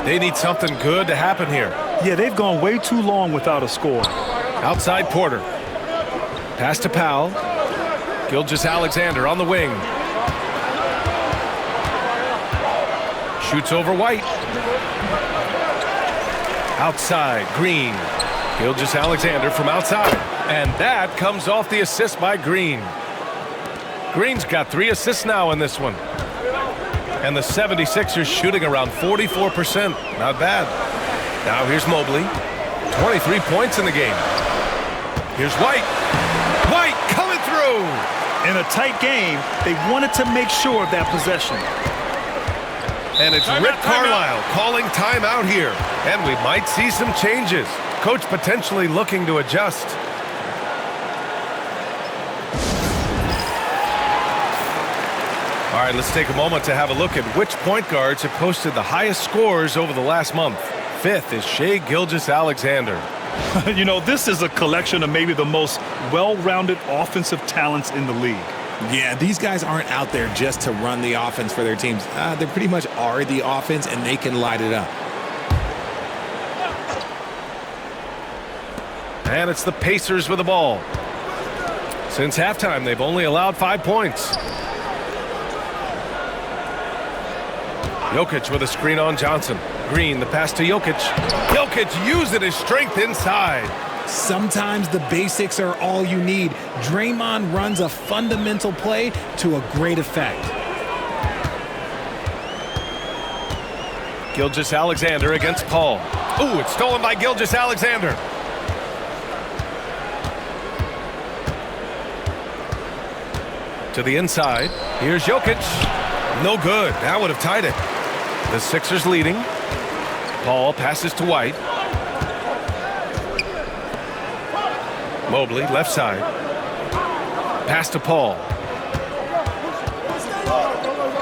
S2: They need something good to happen here.
S3: Yeah, they've gone way too long without a score.
S2: Outside Porter. Pass to Powell. Gilgeous-Alexander on the wing. Shoots over White. Outside, Green. Gilgeous-Alexander from outside. And that comes off the assist by Green. Green's got 3 assists now in this one. And the 76ers shooting around 44%. Not bad. Now here's Mobley. 23 points in the game. Here's White. White coming through.
S3: In a tight game, they wanted to make sure of that possession.
S2: And it's Rick Carlisle calling timeout here. And we might see some changes. Coach potentially looking to adjust. All right, let's take a moment to have a look at which point guards have posted the highest scores over the last month. 5th is Shai Gilgeous-Alexander.
S3: You know, this is a collection of maybe the most well-rounded offensive talents in the league.
S4: Yeah, these guys aren't out there just to run the offense for their teams. They pretty much are the offense, and they can light it up.
S2: And it's the Pacers with the ball. Since halftime, they've only allowed 5 points. Jokic with a screen on Johnson. Green, the pass to Jokic. Jokic using his strength inside.
S4: Sometimes the basics are all you need. Draymond runs a fundamental play to a great effect.
S2: Gilgeous-Alexander against Paul. Ooh, it's stolen by Gilgeous-Alexander. To the inside. Here's Jokic. No good. That would have tied it. The Sixers leading. Paul passes to White. Mobley, left side. Pass to Paul.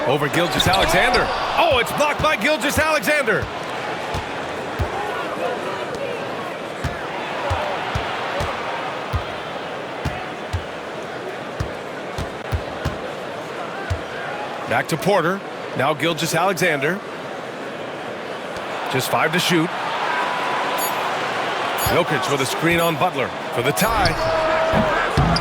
S2: Over Gilgeous-Alexander. Oh, it's blocked by Gilgeous-Alexander. Back to Porter. Now Gilgeous-Alexander. Just 5 to shoot. Jokic with a screen on Butler for the tie.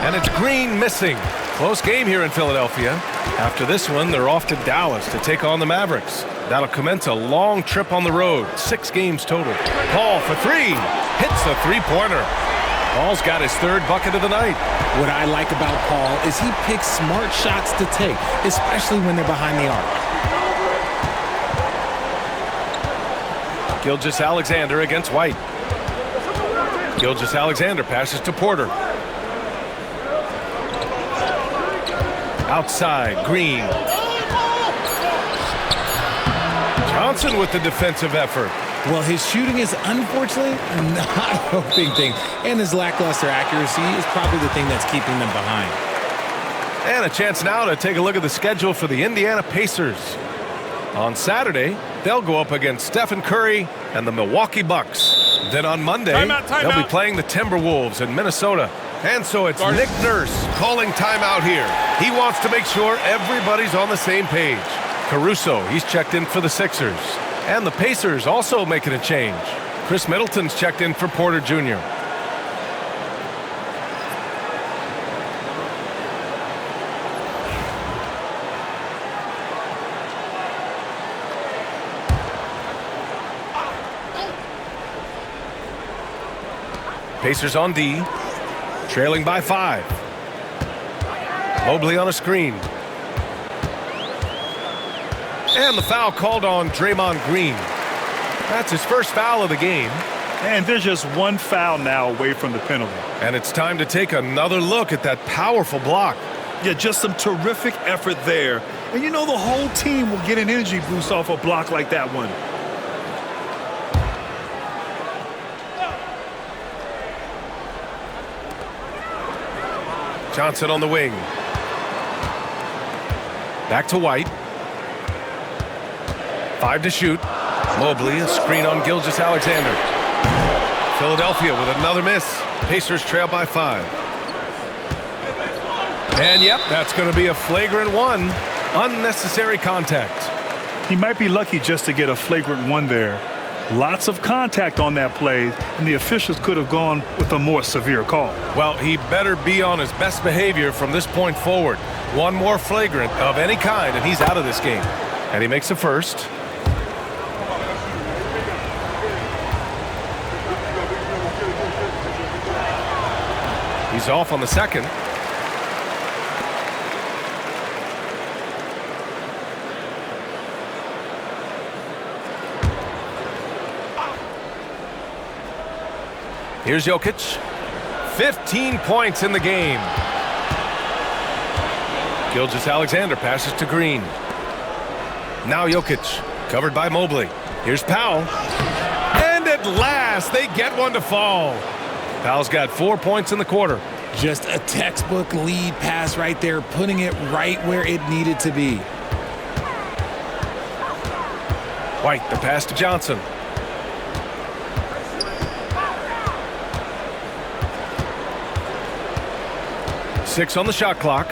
S2: And it's Green missing. Close game here in Philadelphia. After this one, they're off to Dallas to take on the Mavericks. That'll commence a long trip on the road. 6 games total. Paul for 3. Hits the three-pointer. Paul's got his 3rd bucket of the night.
S4: What I like about Paul is he picks smart shots to take, especially when they're behind the arc.
S2: Gilgeous-Alexander against White. Gilgeous-Alexander passes to Porter. Outside, Green. Johnson with the defensive effort.
S4: Well, his shooting is unfortunately not a big thing, and his lackluster accuracy is probably the thing that's keeping them behind.
S2: And a chance now to take a look at the schedule for the Indiana Pacers. On Saturday, they'll go up against Stephen Curry and the Milwaukee Bucks. Then on Monday, they'll be playing the Timberwolves in Minnesota. And so it's Nick Nurse calling timeout here. He wants to make sure everybody's on the same page. Caruso, he's checked in for the Sixers. And the Pacers also making a change. Chris Middleton's checked in for Porter Jr. Pacers on D, trailing by 5. Mobley on a screen. And the foul called on Draymond Green. That's his first foul of the game.
S3: And there's just one foul now away from the penalty.
S2: And it's time to take another look at that powerful block.
S3: Yeah, just some terrific effort there. And you know the whole team will get an energy boost off a block like that one.
S2: Johnson on the wing. Back to White. 5 to shoot. Mobley, a screen on Gilgeous-Alexander. Philadelphia with another miss. Pacers trail by 5. And yep, that's going to be a flagrant 1. Unnecessary contact.
S3: He might be lucky just to get a flagrant 1 there. Lots of contact on that play, and the officials could have gone with a more severe call.
S2: Well, he better be on his best behavior from this point forward. One more flagrant of any kind, and he's out of this game. And he makes the first. He's off on the second. Here's Jokic. 15 points in the game. Gilgeous-Alexander passes to Green. Now Jokic, covered by Mobley. Here's Powell. And at last, they get one to fall. Powell's got 4 points in the quarter.
S4: Just a textbook lead pass right there, putting it right where it needed to be.
S2: White, the pass to Johnson. Six on the shot clock.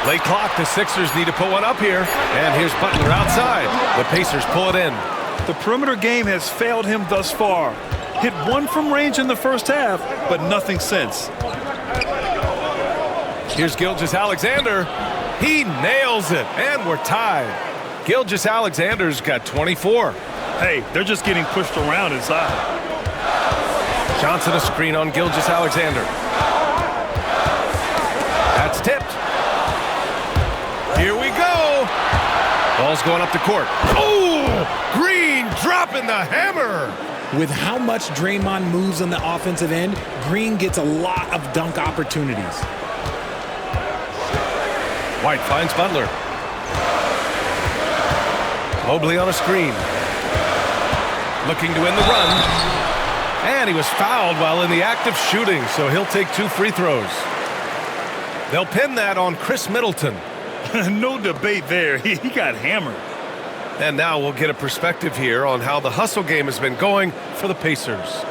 S2: Late clock, the Sixers need to put one up here. And here's Butler outside. The Pacers pull it in.
S3: The perimeter game has failed him thus far. Hit 1 from range in the first half, but nothing since.
S2: Here's Gilgeous-Alexander. He nails it, and we're tied. Gilgeous-Alexander's got 24.
S3: Hey, they're just getting pushed around inside.
S2: Johnson a screen on Gilgeous-Alexander. That's tipped. Here we go. Ball's going up the court. Oh, Green dropping the hammer.
S4: With how much Draymond moves on the offensive end, Green gets a lot of dunk opportunities.
S2: White finds Butler. Mobley on a screen. Looking to win the run. And he was fouled while in the act of shooting, so he'll take 2 free throws. They'll pin that on Chris Middleton.
S3: No debate there. He got hammered.
S2: And now we'll get a perspective here on how the hustle game has been going for the Pacers.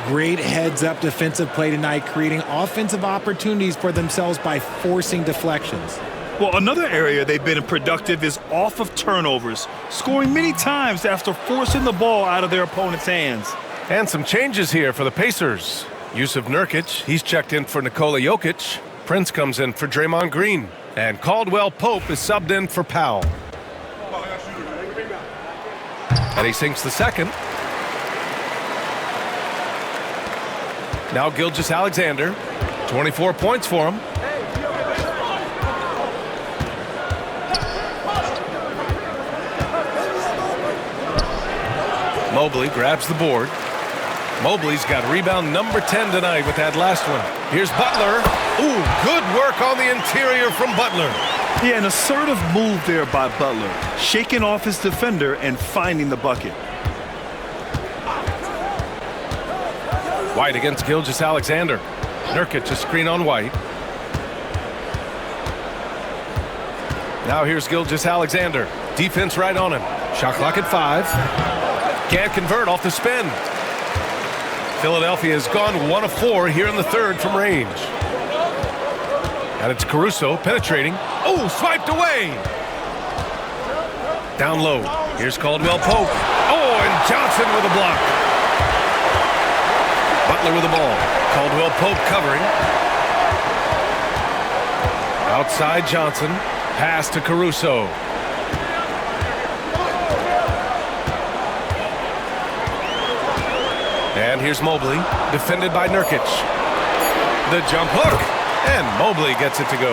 S4: Great heads-up defensive play tonight, creating offensive opportunities for themselves by forcing deflections.
S3: Well, another area they've been productive is off of turnovers, scoring many times after forcing the ball out of their opponent's hands.
S2: And some changes here for the Pacers. Yusuf Nurkic, he's checked in for Nikola Jokic. Prince comes in for Draymond Green. And Caldwell Pope is subbed in for Powell. And he sinks the second. Now Gilgeous-Alexander, 24 points for him. Mobley grabs the board. Mobley's got rebound number 10 tonight with that last one. Here's Butler. Ooh, good work on the interior from Butler.
S3: Yeah, an assertive move there by Butler, shaking off his defender and finding the bucket.
S2: White against Gilgeous-Alexander. Nurkic a screen on White. Now here's Gilgeous-Alexander. Defense right on him. Shot clock at 5. Can't convert off the spin. Philadelphia has gone 1 of 4 here in the third from range. And it's Caruso penetrating. Oh, swiped away. Down low. Here's Caldwell Pope. Oh, and Johnson with a block. Butler with the ball. Caldwell Pope covering. Outside Johnson. Pass to Caruso. And here's Mobley, defended by Nurkic. The jump hook, and Mobley gets it to go.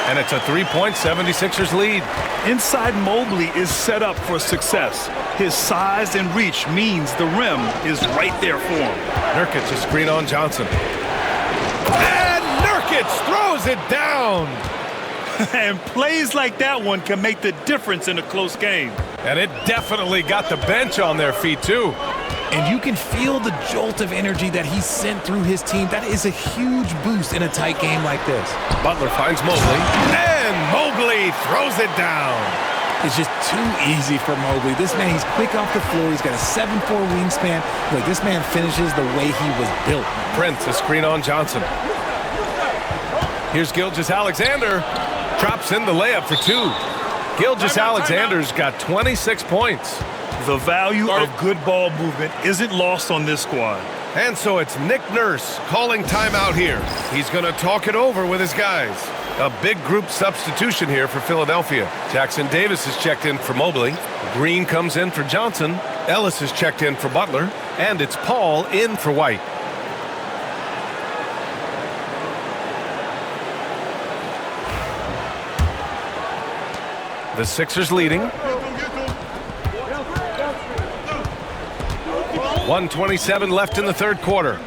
S2: And it's a 3-point 76ers lead.
S3: Inside Mobley is set up for success. His size and reach means the rim is right there for him.
S2: Nurkic a screen on Johnson. And Nurkic throws it down.
S3: And plays like that one can make the difference in a close game.
S2: And it definitely got the bench on their feet, too.
S4: And you can feel the jolt of energy that he sent through his team. That is a huge boost in a tight game like this.
S2: Butler finds Mobley, and Mobley throws it down.
S4: It's just too easy for Mobley. This man, he's quick off the floor. He's got a 7'4" wingspan. Look, this man finishes the way he was built.
S2: Prince, a screen on Johnson. Here's Gilgeous-Alexander. Drops in the layup for 2. Gilgeous-Alexander's got 26 points.
S3: The value of good ball movement isn't lost on this squad.
S2: And so it's Nick Nurse calling timeout here. He's going to talk it over with his guys. A big group substitution here for Philadelphia. Jackson Davis is checked in for Mobley. Green comes in for Johnson. Ellis is checked in for Butler. And it's Paul in for White. The Sixers leading. 1:27 left in the third quarter.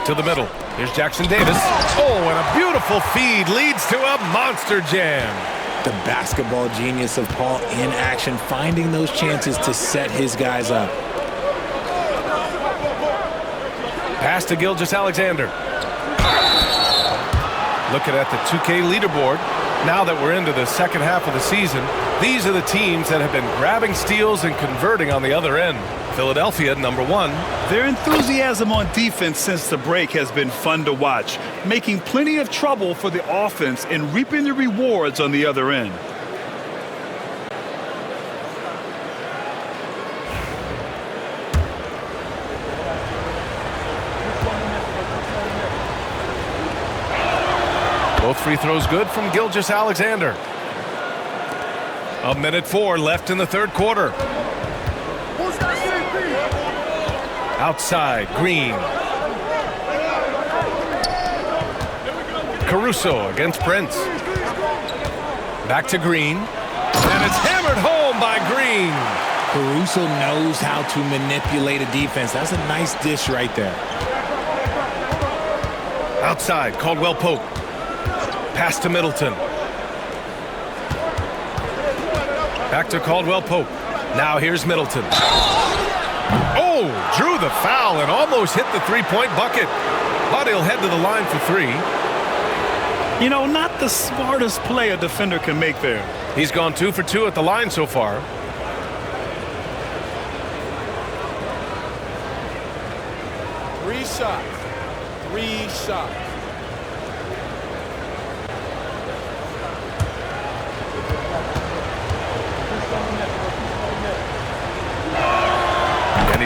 S2: To the middle. Here's Jackson Davis. Oh, and a beautiful feed leads to a monster jam.
S4: The basketball genius of Paul in action, finding those chances to set his guys up.
S2: Pass to Gilgeous-Alexander. Looking at the 2K leaderboard, now that we're into the second half of the season, these are the teams that have been grabbing steals and converting on the other end. Philadelphia, number 1.
S3: Their enthusiasm on defense since the break has been fun to watch, making plenty of trouble for the offense and reaping the rewards on the other end.
S2: Both free throws good from Gilgeous-Alexander. 1:04 left in the third quarter. Outside, Green. Caruso against Prince. Back to Green. And it's hammered home by Green.
S4: Caruso knows how to manipulate a defense. That's a nice dish right there.
S2: Outside, Caldwell Pope. Pass to Middleton. Back to Caldwell Pope. Now here's Middleton. Oh, drew the foul and almost hit the three-point bucket. But he'll head to the line for 3.
S3: You know, not the smartest play a defender can make there.
S2: He's gone 2 for 2 at the line so far.
S10: Three shots.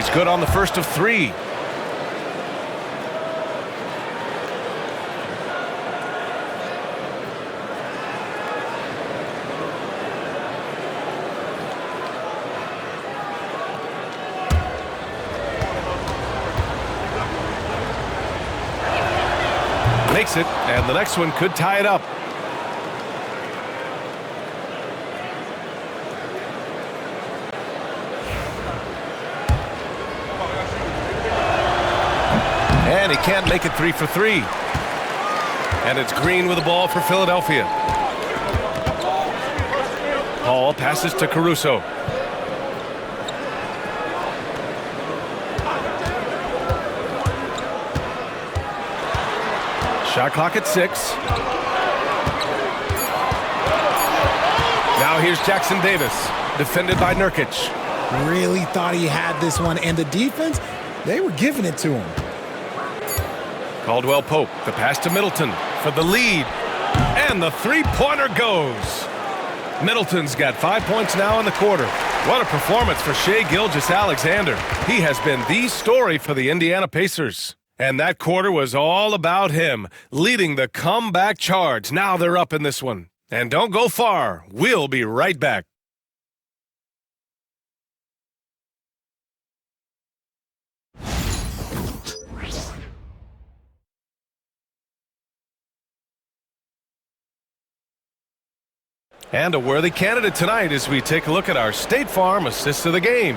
S2: He's good on the first of 3. Makes it, and the next one could tie it up. And he can't make it 3 for 3. And it's Green with the ball for Philadelphia. Paul passes to Caruso. Shot clock at 6. Now here's Jackson Davis, defended by Nurkic.
S4: Really thought he had this one, and the defense, they were giving it to him.
S2: Caldwell Pope, the pass to Middleton for the lead. And the three-pointer goes. Middleton's got 5 points now in the quarter. What a performance for Shai Gilgeous-Alexander. He has been the story for the Indiana Pacers. And that quarter was all about him, leading the comeback charge. Now they're up in this one. And don't go far. We'll be right back. And a worthy candidate tonight as we take a look at our State Farm Assist of the Game.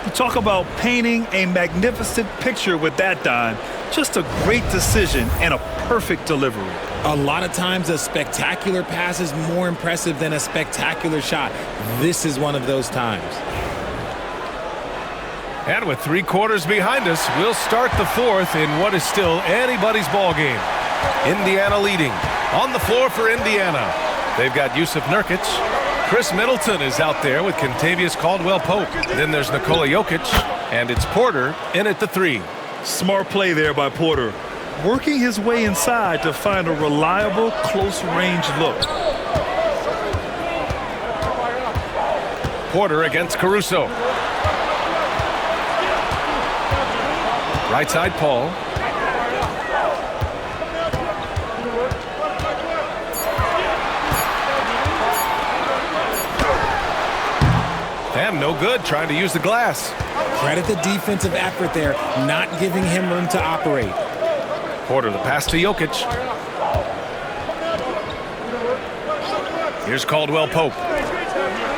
S3: You talk about painting a magnificent picture with that, Don. Just a great decision and a perfect delivery.
S4: A lot of times a spectacular pass is more impressive than a spectacular shot. This is one of those times.
S2: And with 3 quarters behind us, we'll start the 4th in what is still anybody's ball game. Indiana leading. On the floor for Indiana, they've got Yusuf Nurkic. Chris Middleton is out there with Kentavious Caldwell-Pope. Then there's Nikola Jokic, and it's Porter in at the 3.
S3: Smart play there by Porter, working his way inside to find a reliable close-range look.
S2: Porter against Caruso. Right side, Paul. And no good, trying to use the glass.
S4: Credit the defensive effort there, not giving him room to operate.
S2: Porter, the pass to Jokic. Here's Caldwell-Pope.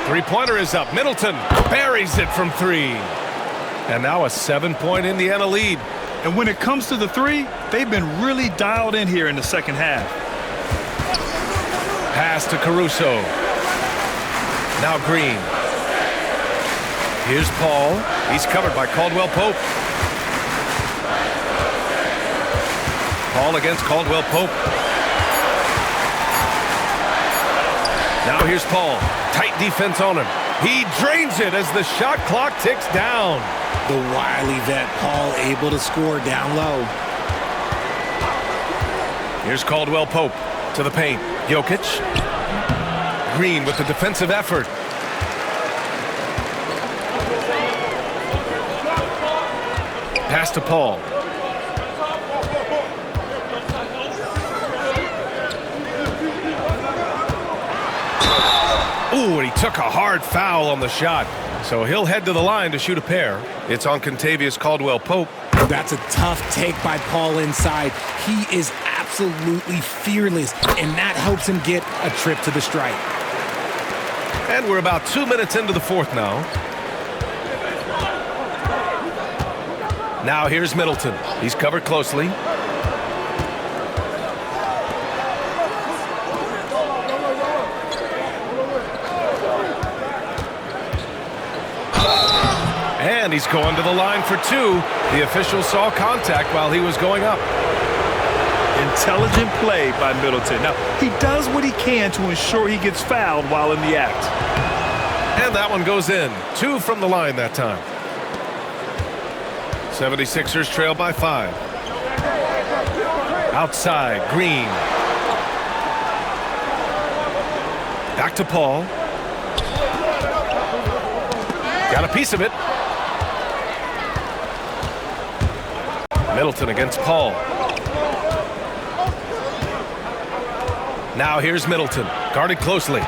S2: Three-pointer is up. Middleton buries it from 3. And now a 7-point Indiana lead.
S3: And when it comes to the 3, they've been really dialed in here in the second half.
S2: Pass to Caruso. Now Green. Here's Paul. He's covered by Caldwell-Pope. Paul against Caldwell-Pope. Now here's Paul. Tight defense on him. He drains it as the shot clock ticks down.
S4: The wily vet Paul able to score down low.
S2: Here's Caldwell-Pope to the paint. Jokic. Green with the defensive effort. Pass to Paul. Ooh, and he took a hard foul on the shot. So he'll head to the line to shoot a pair. It's on Kentavious Caldwell-Pope.
S4: That's a tough take by Paul inside. He is absolutely fearless, and that helps him get a trip to the stripe.
S2: And we're about 2 minutes into the 4th now. Now here's Middleton. He's covered closely. And he's going to the line for 2. The official saw contact while he was going up.
S3: Intelligent play by Middleton. Now, he does what he can to ensure he gets fouled while in the act.
S2: And that one goes in. 2 from the line that time. 76ers trail by 5. Outside, Green. Back to Paul. Got a piece of it. Middleton against Paul. Now here's Middleton, guarded closely.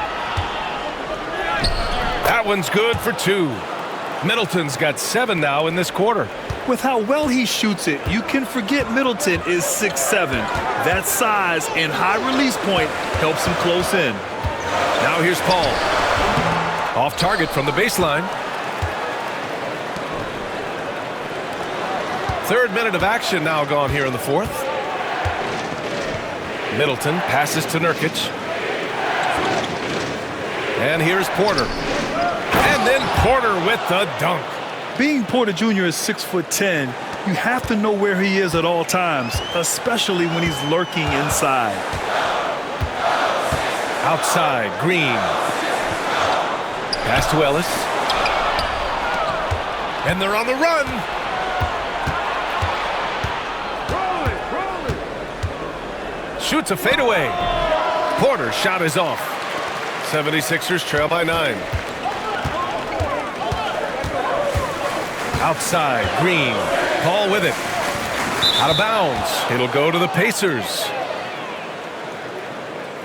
S2: That one's good for 2. Middleton's got 7 now in this quarter.
S3: With how well he shoots it, you can forget Middleton is 6'7". That size and high release point helps him close in.
S2: Now here's Paul. Off target from the baseline. 3rd minute of action now gone here in the 4th. Middleton passes to Nurkic. And here's Porter. And then Porter with the dunk.
S3: Being Porter Jr. is 6'10", you have to know where he is at all times, especially when he's lurking inside.
S2: Outside, Green. Pass to Ellis. And they're on the run. Shoots a fadeaway. Porter's shot is off. 76ers trail by 9. Outside, Green. Paul with it. Out of bounds. It'll go to the Pacers.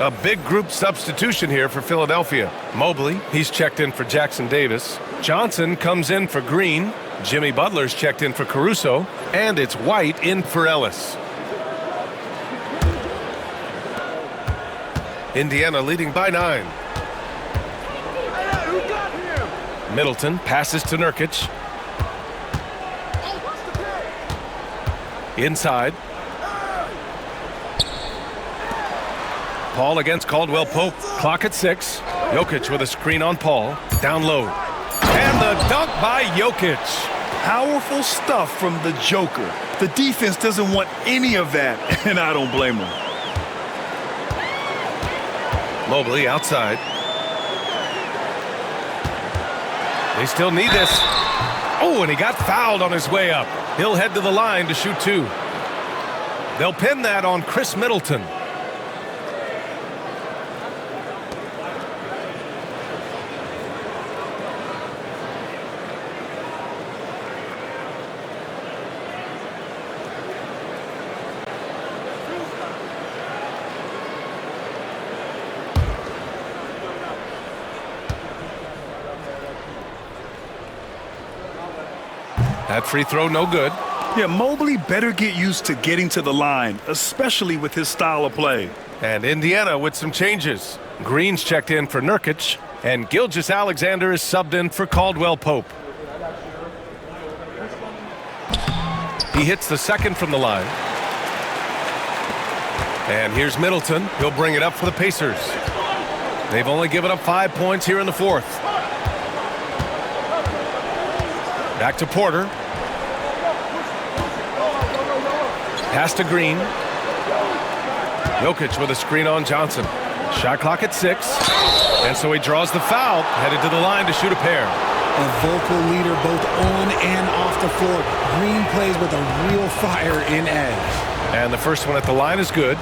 S2: A big group substitution here for Philadelphia. Mobley, he's checked in for Jackson Davis. Johnson comes in for Green. Jimmy Butler's checked in for Caruso. And it's White in for Ellis. Indiana leading by 9. Middleton passes to Nurkic. Inside. Paul against Caldwell Pope. Clock at 6. Jokic with a screen on Paul. Down low. And the dunk by Jokic.
S3: Powerful stuff from the Joker. The defense doesn't want any of that, and I don't blame them.
S2: Mobley outside. They still need this. Oh, and he got fouled on his way up. He'll head to the line to shoot 2. They'll pin that on Chris Middleton. That free throw no good.
S3: Yeah, Mobley better get used to getting to the line, especially with his style of play.
S2: And Indiana with some changes. Green's checked in for Nurkic, and Gilgeous-Alexander is subbed in for Caldwell Pope. He hits the second from the line. And here's Middleton. He'll bring it up for the Pacers. They've only given up 5 points here in the 4th. Back to Porter. Pass to Green. Jokic with a screen on Johnson. Shot clock at 6. And so he draws the foul, headed to the line to shoot a pair.
S4: A vocal leader both on and off the floor. Green plays with a real fire in edge.
S2: And the first one at the line is good.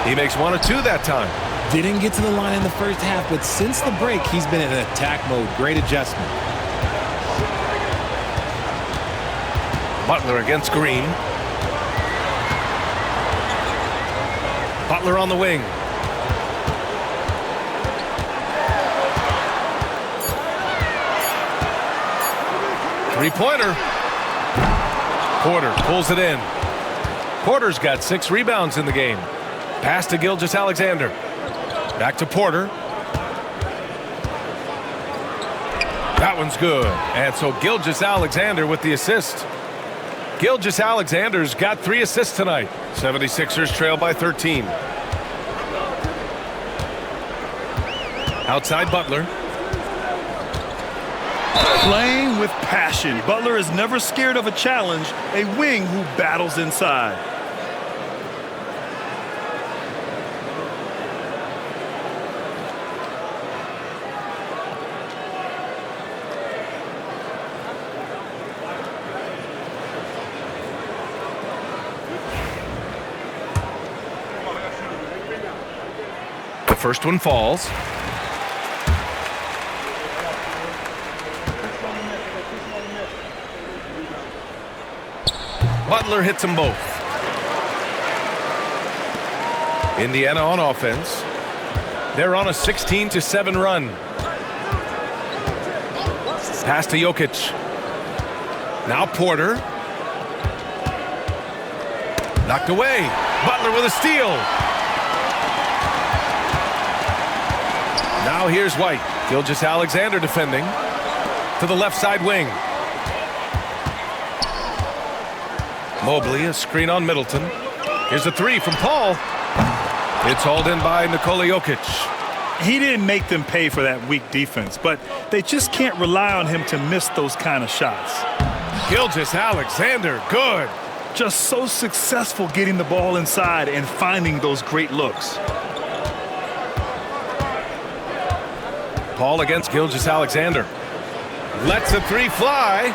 S2: He makes 1 of 2 that time.
S4: Didn't get to the line in the first half, but since the break, he's been in attack mode. Great adjustment.
S2: Butler against Green. Butler on the wing. Three-pointer. Porter pulls it in. Porter's got 6 rebounds in the game. Pass to Gilgeous-Alexander. Back to Porter. That one's good. And so Gilgeous-Alexander with the assist. Gilgeous-Alexander's got 3 assists tonight. 76ers trail by 13. Outside Butler.
S3: Playing with passion. Butler is never scared of a challenge, a wing who battles inside.
S2: The first one falls. Butler hits them both. Indiana on offense. They're on a 16-7 run. Pass to Jokic. Now Porter. Knocked away. Butler with a steal. Now here's White. Gilgeous-Alexander defending. To the left side wing. Mobley, a screen on Middleton. Here's a three from Paul. It's hauled in by Nikola Jokic.
S3: He didn't make them pay for that weak defense, but they just can't rely on him to miss those kind of shots.
S2: Gilgeous-Alexander, good.
S3: Just so successful getting the ball inside and finding those great looks.
S2: Paul against Gilgeous-Alexander. Lets a three fly.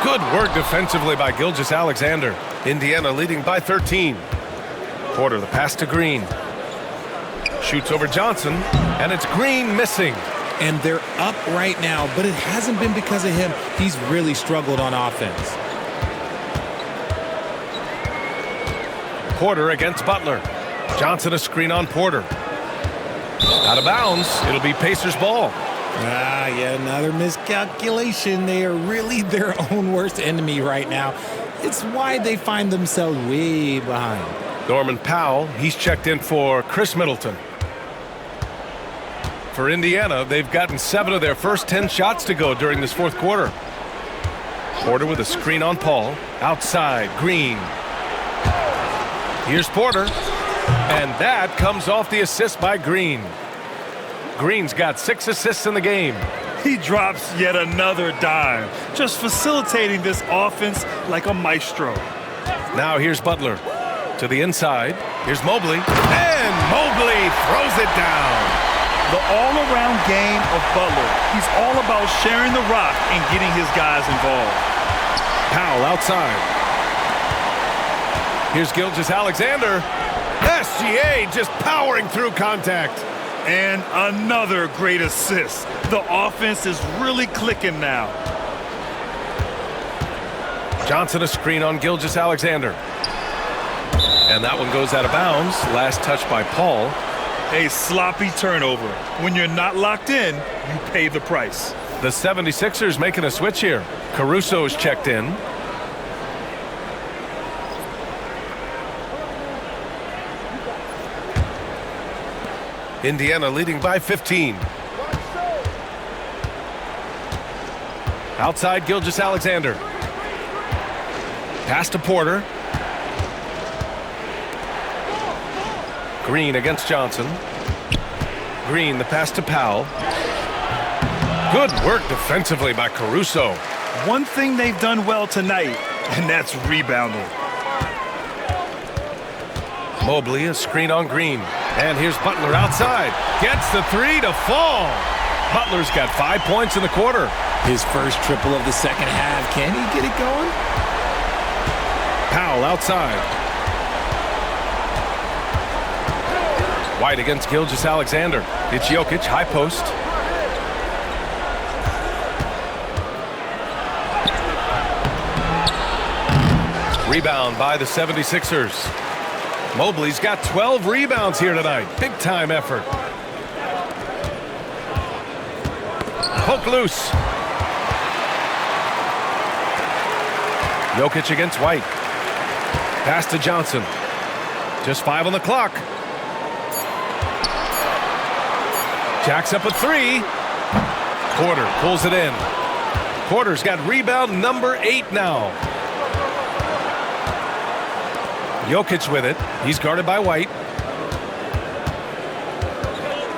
S2: Good work defensively by Gilgeous-Alexander. Indiana leading by 13. Porter, the pass to Green. Shoots over Johnson, and it's Green missing.
S4: And they're up right now, but it hasn't been because of him. He's really struggled on offense.
S2: Porter against Butler. Johnson a screen on Porter. Out of bounds. It'll be Pacers ball.
S4: Yeah, another miscalculation. They are really their own worst enemy right now. It's why they find themselves way behind.
S2: Norman Powell, he's checked in for Chris Middleton. For Indiana, they've gotten 7 of their first 10 shots to go during this fourth quarter. Porter with a screen on Paul. Outside, Green. Here's Porter. And that comes off the assist by Green. Green's got 6 assists in the game.
S3: He drops yet another dime, just facilitating this offense like a maestro.
S2: Now here's Butler to the inside. Here's Mobley. And Mobley throws it down.
S3: The all-around game of Butler. He's all about sharing the rock and getting his guys involved.
S2: Powell outside. Here's Gilgeous-Alexander. SGA just powering through contact.
S3: And another great assist. The offense is really clicking now.
S2: Johnson a screen on Gilgeous-Alexander. And that one goes out of bounds. Last touch by Paul.
S3: A sloppy turnover. When you're not locked in, you pay the price.
S2: The 76ers making a switch here. Caruso's checked in. Indiana leading by 15. Outside Gilgeous-Alexander. Pass to Porter. Green against Johnson. Green, the pass to Powell. Good work defensively by Caruso.
S3: One thing they've done well tonight, and that's rebounding.
S2: Mobley, a screen on Green. And here's Butler outside. Gets the three to fall. Butler's got 5 points in the quarter.
S4: His first triple of the second half. Can he get it going?
S2: Powell outside. White against Gilgeous-Alexander. It's Jokic, high post. Rebound by the 76ers. Mobley's got 12 rebounds here tonight. Big time effort. Poke loose. Jokic against White. Pass to Johnson. Just 5 on the clock. Jacks up a 3. Porter pulls it in. Porter's got rebound number 8 now. Jokic with it. He's guarded by White.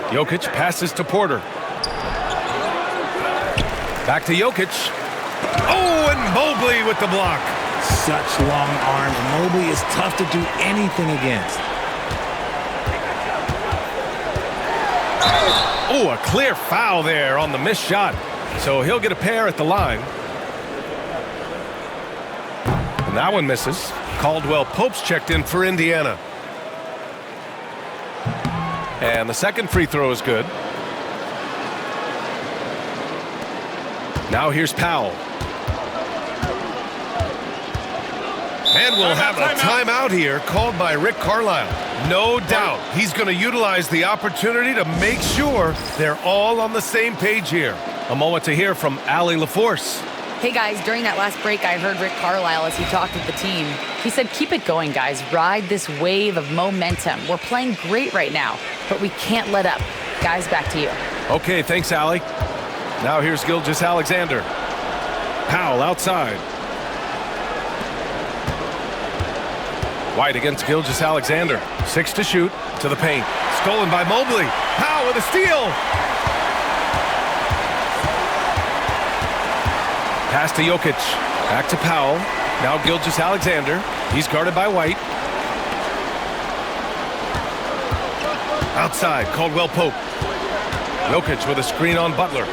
S2: Jokic passes to Porter. Back to Jokic. Oh, and Mobley with the block.
S4: Such long arms. Mobley is tough to do anything against.
S2: Oh, a clear foul there on the missed shot. So he'll get a pair at the line. And that one misses. Caldwell Pope's checked in for Indiana. And the second free throw is good. Now here's Powell. And we'll have a timeout here called by Rick Carlisle. No doubt he's going to utilize the opportunity to make sure they're all on the same page here. A moment to hear from Allie LaForce.
S5: Hey guys, during that last break, I heard Rick Carlisle as he talked with the team. He said, keep it going, guys. Ride this wave of momentum. We're playing great right now, but we can't let up. Guys, back to you.
S2: Okay, thanks, Allie. Now here's Gilgeous-Alexander. Powell outside. White against Gilgeous-Alexander. 6 to shoot, to the paint. Stolen by Mobley. Powell with a steal. Pass to Jokic. Back to Powell. Now Gilgeous-Alexander. He's guarded by White. Outside, Caldwell Pope. Jokic with a screen on Butler.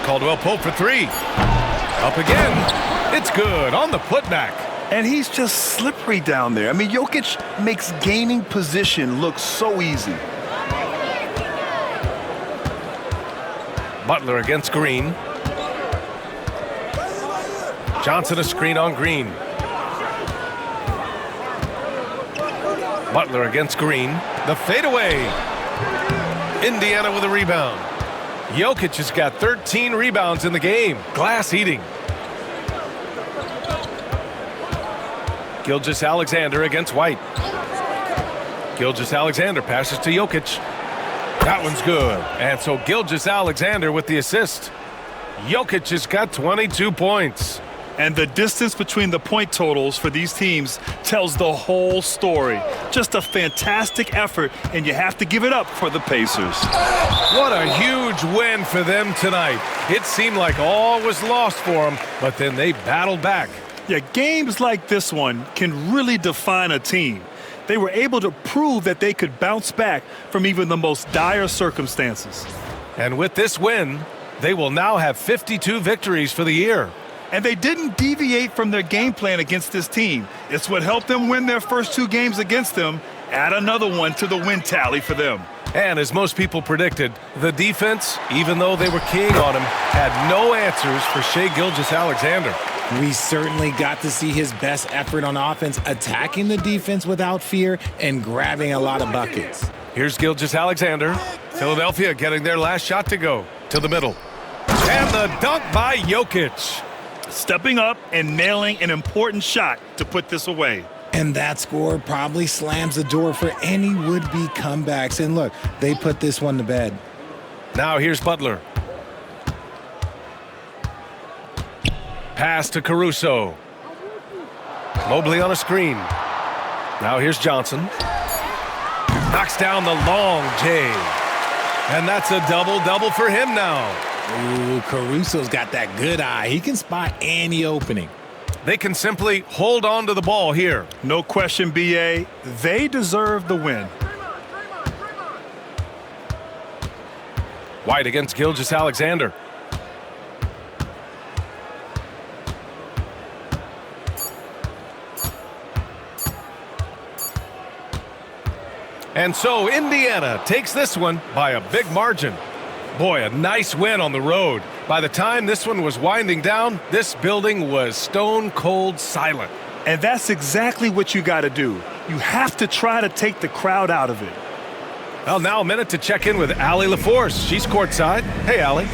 S2: Caldwell Pope for 3. Up again. It's good on the putback.
S3: And he's just slippery down there. I mean, Jokic makes gaining position look so easy.
S2: Butler against Green. Johnson a screen on Green. Butler against Green. The fadeaway. Indiana with a rebound. Jokic has got 13 rebounds in the game. Glass eating. Gilgeous-Alexander against White. Gilgeous-Alexander passes to Jokic. That one's good. And so Gilgeous-Alexander with the assist. Jokic has got 22 points.
S3: And the distance between the point totals for these teams tells the whole story. Just a fantastic effort, and you have to give it up for the Pacers.
S2: What a huge win for them tonight. It seemed like all was lost for them, but then they battled back.
S3: Yeah, games like this one can really define a team. They were able to prove that they could bounce back from even the most dire circumstances.
S2: And with this win, they will now have 52 victories for the year.
S3: And they didn't deviate from their game plan against this team. It's what helped them win their first 2 games against them. Add another one to the win tally for them.
S2: And as most people predicted, the defense, even though they were keying on him, had no answers for Shai Gilgeous-Alexander.
S4: We certainly got to see his best effort on offense, attacking the defense without fear and grabbing a lot of buckets.
S2: Here's Gilgeous-Alexander. Philadelphia getting their last shot to go to the middle. And the dunk by Jokic.
S3: Stepping up and nailing an important shot to put this away.
S4: And that score probably slams the door for any would-be comebacks. And look, they put this one to bed.
S2: Now here's Butler. Pass to Caruso. Mobley on a screen. Now here's Johnson. Knocks down the long J. And that's a double-double for him now.
S4: Ooh, Caruso's got that good eye. He can spot any opening.
S2: They can simply hold on to the ball here.
S3: No question, BA. They deserve the win.
S2: White against Gilgeous-Alexander. And so Indiana takes this one by a big margin. Boy, a nice win on the road. By the time this one was winding down, this building was stone cold silent.
S3: And that's exactly what you got to do. You have to try to take the crowd out of it.
S2: Well, now a minute to check in with Allie LaForce. She's courtside. Hey, Allie.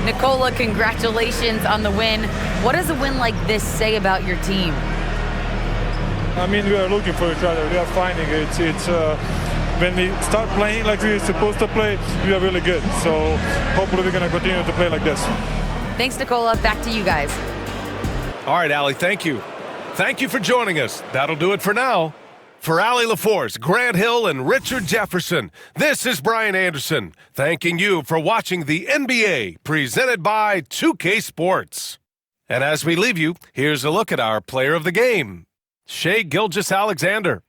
S5: Nicola, congratulations on the win. What does a win like this say about your team?
S10: I mean, we are looking for each other. We are finding it. When we start playing like we're supposed to play, we are really good. So hopefully we're going to continue to play like this.
S5: Thanks, Nicola. Back to you guys.
S2: All right, Allie, thank you. Thank you for joining us. That'll do it for now. For Allie LaForce, Grant Hill, and Richard Jefferson, this is Brian Anderson, thanking you for watching the NBA, presented by 2K Sports. And as we leave you, here's a look at our player of the game, Shai Gilgeous-Alexander.